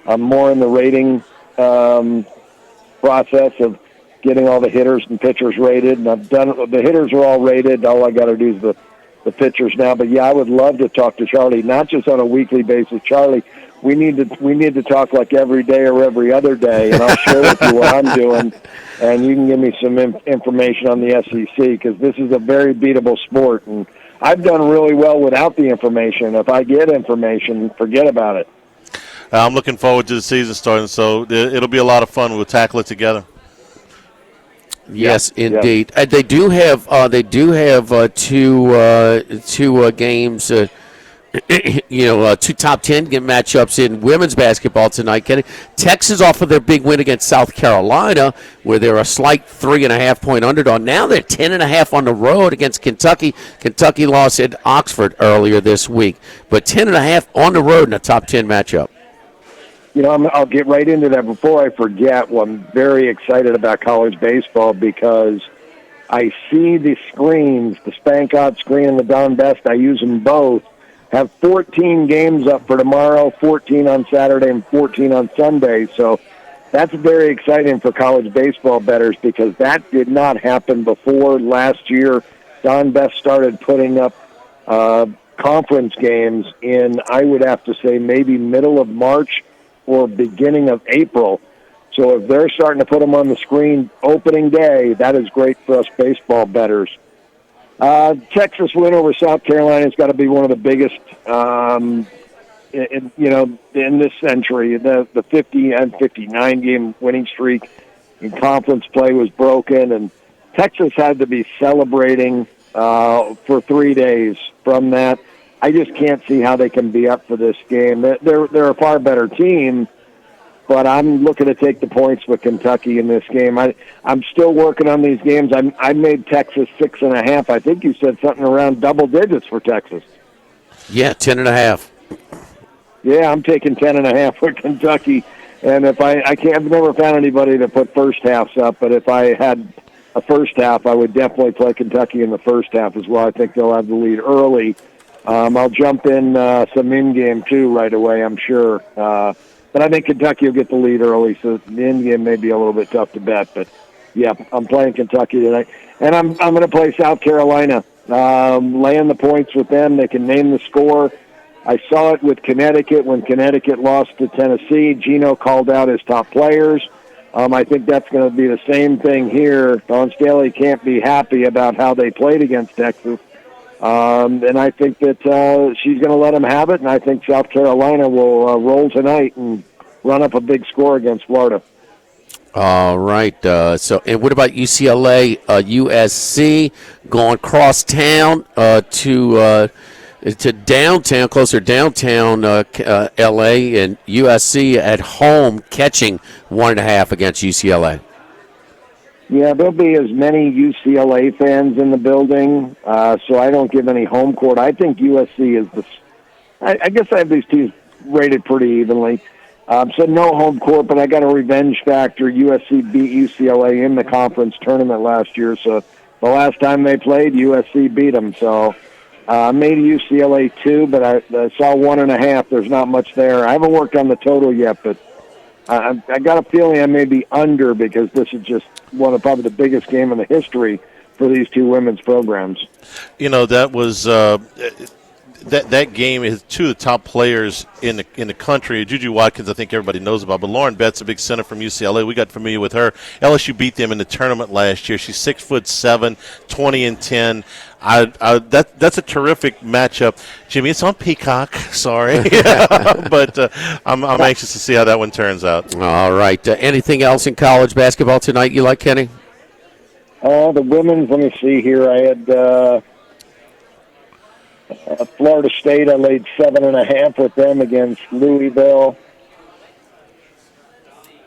Speaker 9: I'm more in the rating process of getting all the hitters and pitchers rated, and I've done the hitters are all rated. All I got to do is the pitchers now. But yeah, I would love to talk to Charlie, not just on a weekly basis. Charlie, we need to talk like every day or every other day, and I'll share with you what I'm doing, and you can give me some information on the SEC, because this is a very beatable sport, and I've done really well without the information. If I get information, forget about it.
Speaker 5: I'm looking forward to the season starting, so it'll be a lot of fun. We'll tackle it together.
Speaker 6: Yes, indeed. They do have two games. Two top 10 matchups in women's basketball tonight. Kenny, Texas off of their big win against South Carolina, where they're a slight 3.5-point underdog. Now they're 10.5 on the road against Kentucky. Kentucky lost at Oxford earlier this week, but 10.5 on the road in a top 10 matchup.
Speaker 9: I'll get right into that before I forget. Well, I'm very excited about college baseball because I see the screens, the Spank Out screen and the Don Best. I use them both. Have 14 games up for tomorrow, 14 on Saturday, and 14 on Sunday. So that's very exciting for college baseball bettors because that did not happen before. Last year, Don Best started putting up conference games in, I would have to say, maybe middle of March or beginning of April. So if they're starting to put them on the screen opening day, that is great for us baseball bettors. Texas win over South Carolina has got to be one of the biggest, in this century. The 50 and 59 game winning streak in conference play was broken, and Texas had to be celebrating for 3 days from that. I just can't see how they can be up for this game. They're a far better team, but I'm looking to take the points with Kentucky in this game. I'm still working on these games. I made Texas 6.5. I think you said something around double digits for Texas.
Speaker 6: Yeah, 10.5.
Speaker 9: Yeah, I'm taking 10.5 for Kentucky. And if I've never found anybody to put first halves up, but if I had a first half, I would definitely play Kentucky in the first half as well. I think they'll have the lead early. I'll jump in some in-game, too, right away, I'm sure. But I think Kentucky will get the lead early, so the in-game may be a little bit tough to bet. But, yeah, I'm playing Kentucky tonight. And I'm going to play South Carolina, laying the points with them. They can name the score. I saw it with Connecticut when Connecticut lost to Tennessee. Gino called out his top players. I think that's going to be the same thing here. Dawn Staley can't be happy about how they played against Texas. And I think that she's going to let them have it, and I think South Carolina will roll tonight and run up a big score against Florida.
Speaker 6: All right. And what about UCLA, USC going cross town to downtown, closer downtown L.A., and USC at home catching 1.5 against UCLA?
Speaker 9: Yeah, there'll be as many UCLA fans in the building, so I don't give any home court. I think USC is I guess I have these teams rated pretty evenly. So no home court, but I got a revenge factor. USC beat UCLA in the conference tournament last year, so the last time they played, USC beat them. So I made UCLA 2, but I saw 1.5. There's not much there. I haven't worked on the total yet, but I got a feeling I may be under because this is just one of probably the biggest game in the history for these two women's programs.
Speaker 5: That was that game is two of the top players in the country. Juju Watkins, I think everybody knows about, but Lauren Betts, a big center from UCLA. We got familiar with her. LSU beat them in the tournament last year. She's 6'7", 20-10. That's a terrific matchup, Jimmy. It's on Peacock. Sorry, but I'm anxious to see how that one turns out.
Speaker 6: All right. Anything else in college basketball tonight you like, Kenny?
Speaker 9: The women's. Let me see here. I had Florida State. I laid 7.5 with them against Louisville.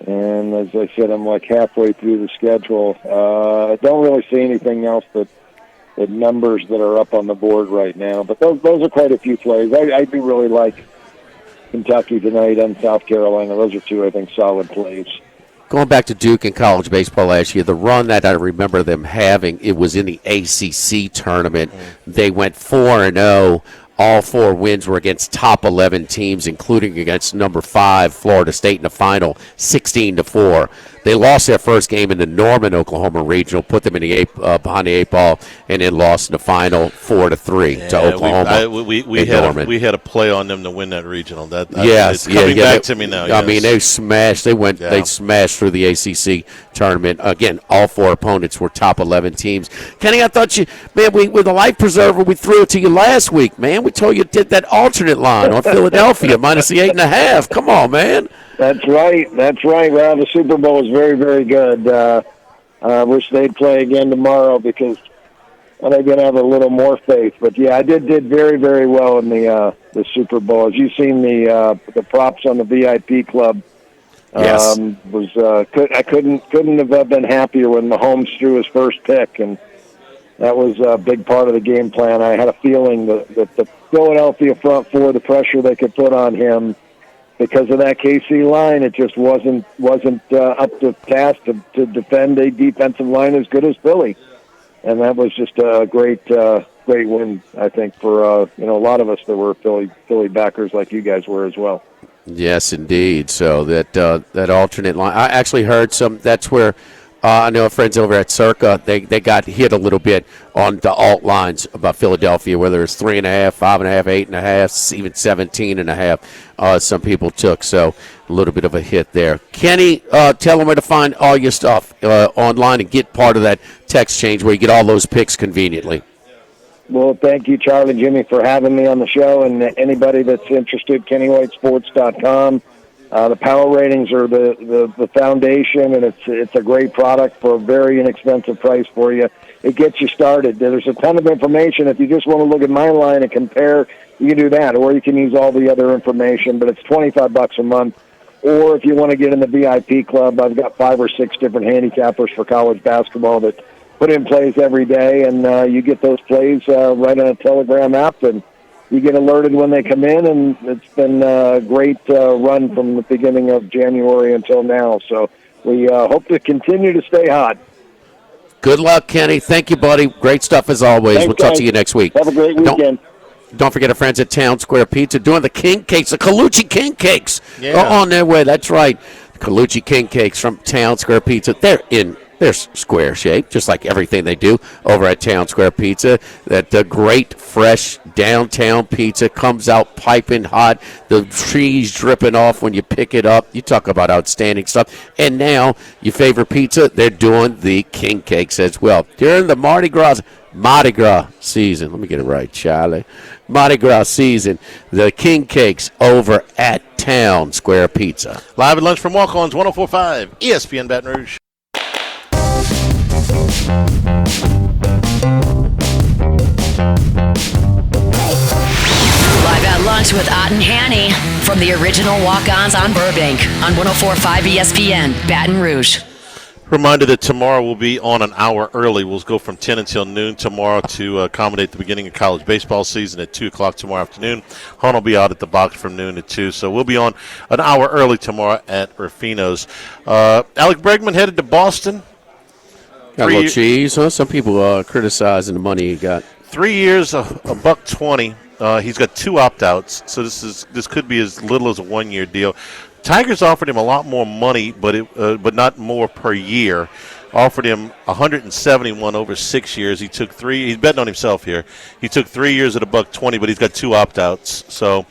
Speaker 9: And as I said, I'm like halfway through the schedule. I don't really see anything else but numbers that are up on the board right now. But those are quite a few plays. I do really like Kentucky tonight and South Carolina. Those are two, I think, solid plays.
Speaker 6: going back to Duke in college baseball last year, the run that I remember them having, it was in the ACC tournament. They went 4-0. All 4 wins were against top 11 teams, including against number 5 Florida State in the final, 16-4. They lost their first game in the Norman, Oklahoma regional, put them in the behind the 8 ball, and then lost in the final 4-3 to Oklahoma.
Speaker 5: We had a play on them to win that regional.
Speaker 6: Yes,
Speaker 5: it's coming back to me now.
Speaker 6: I mean, they smashed. They smashed through the ACC tournament. Again, all 4 opponents were top 11 teams. Kenny, I thought with the life preserver, we threw it to you last week, man. We told you did that alternate line on Philadelphia minus the 8.5. Come on, man.
Speaker 9: That's right. Well, the Super Bowl is very, very good. I wish they'd play again tomorrow because they're going to have a little more faith. But, yeah, I did very, very well in the Super Bowl. As you've seen the props on the VIP club,
Speaker 6: yes.
Speaker 9: I couldn't have been happier when Mahomes threw his first pick, and that was a big part of the game plan. I had a feeling that the Philadelphia front four, the pressure they could put on him, because of that KC line, it just wasn't up to task to defend a defensive line as good as Philly, and that was just a great win, I think, for a lot of us that were Philly backers like you guys were as well.
Speaker 6: Yes, indeed. So that alternate line, I actually heard some. That's where I know friends over at Circa, they got hit a little bit on the alt lines about Philadelphia, whether it's 3.5, 5.5, 8.5, even 17.5. Some people took, so a little bit of a hit there. Kenny, tell them where to find all your stuff online and get part of that text change where you get all those picks conveniently.
Speaker 9: Well, thank you, Charlie and Jimmy, for having me on the show, and anybody that's interested, KennyWhiteSports.com. The power ratings are the foundation, and it's a great product for a very inexpensive price for you. It gets you started. There's a ton of information. If you just want to look at my line and compare, you can do that, or you can use all the other information, but it's $25 a month. Or if you want to get in the VIP club, I've got 5 or 6 different handicappers for college basketball that put in plays every day, and you get those plays right on a Telegram app, and you get alerted when they come in, and it's been a great run from the beginning of January until now. So we hope to continue to stay hot.
Speaker 6: Good luck, Kenny. Thank you, buddy. Great stuff as always.
Speaker 9: Thanks,
Speaker 6: we'll talk to you next week.
Speaker 9: Have a great weekend.
Speaker 6: Don't forget our friends at Town Square Pizza doing the king cakes, the Colucci king cakes.
Speaker 5: Yeah.
Speaker 6: On their way. That's right. Colucci king cakes from Town Square Pizza. They're square shaped, just like everything they do over at Town Square Pizza. That great, fresh, downtown pizza comes out piping hot. The cheese dripping off when you pick it up. You talk about outstanding stuff. And now, your favorite pizza, they're doing the king cakes as well. During the Mardi Gras season. Let me get it right, Charlie. Mardi Gras season. The king cakes over at Town Square Pizza.
Speaker 5: Live at lunch from Walk-Ons, 104.5 ESPN Baton Rouge.
Speaker 1: Live at lunch with Ott and Hanny from the original Walk-Ons on Burbank on 104.5 ESPN Baton Rouge.
Speaker 5: Reminder that tomorrow we'll be on an hour early. We'll go from 10 until noon tomorrow to accommodate the beginning of college baseball season at 2 o'clock tomorrow afternoon. Hunt will be out at the box from noon to 2, so we'll be on an hour early tomorrow at Rufino's. Alec Bregman headed to Boston.
Speaker 6: Got a little cheese, huh? Some people criticizing the money he got.
Speaker 5: 3 years, $120. He's got 2 opt-outs, so this could be as little as a 1-year deal. Tigers offered him a lot more money, but not more per year. Offered him $171 over 6 years. He took 3. He's betting on himself here. He took 3 years at $120, but he's got 2 opt-outs. So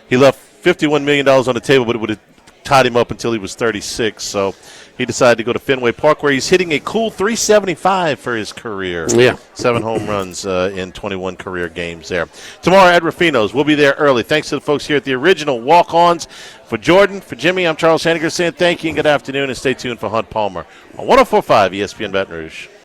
Speaker 5: he left $51 million on the table, but it would have tied him up until he was 36. So he decided to go to Fenway Park, where he's hitting a cool .375 for his career.
Speaker 6: Yeah.
Speaker 5: 7 home runs in 21 career games there. Tomorrow at Rufino's. We'll be there early. Thanks to the folks here at the original Walk-Ons. For Jordan, for Jimmy, I'm Charles Hanniger saying thank you and good afternoon, and stay tuned for Hunt Palmer on 104.5 ESPN Baton Rouge.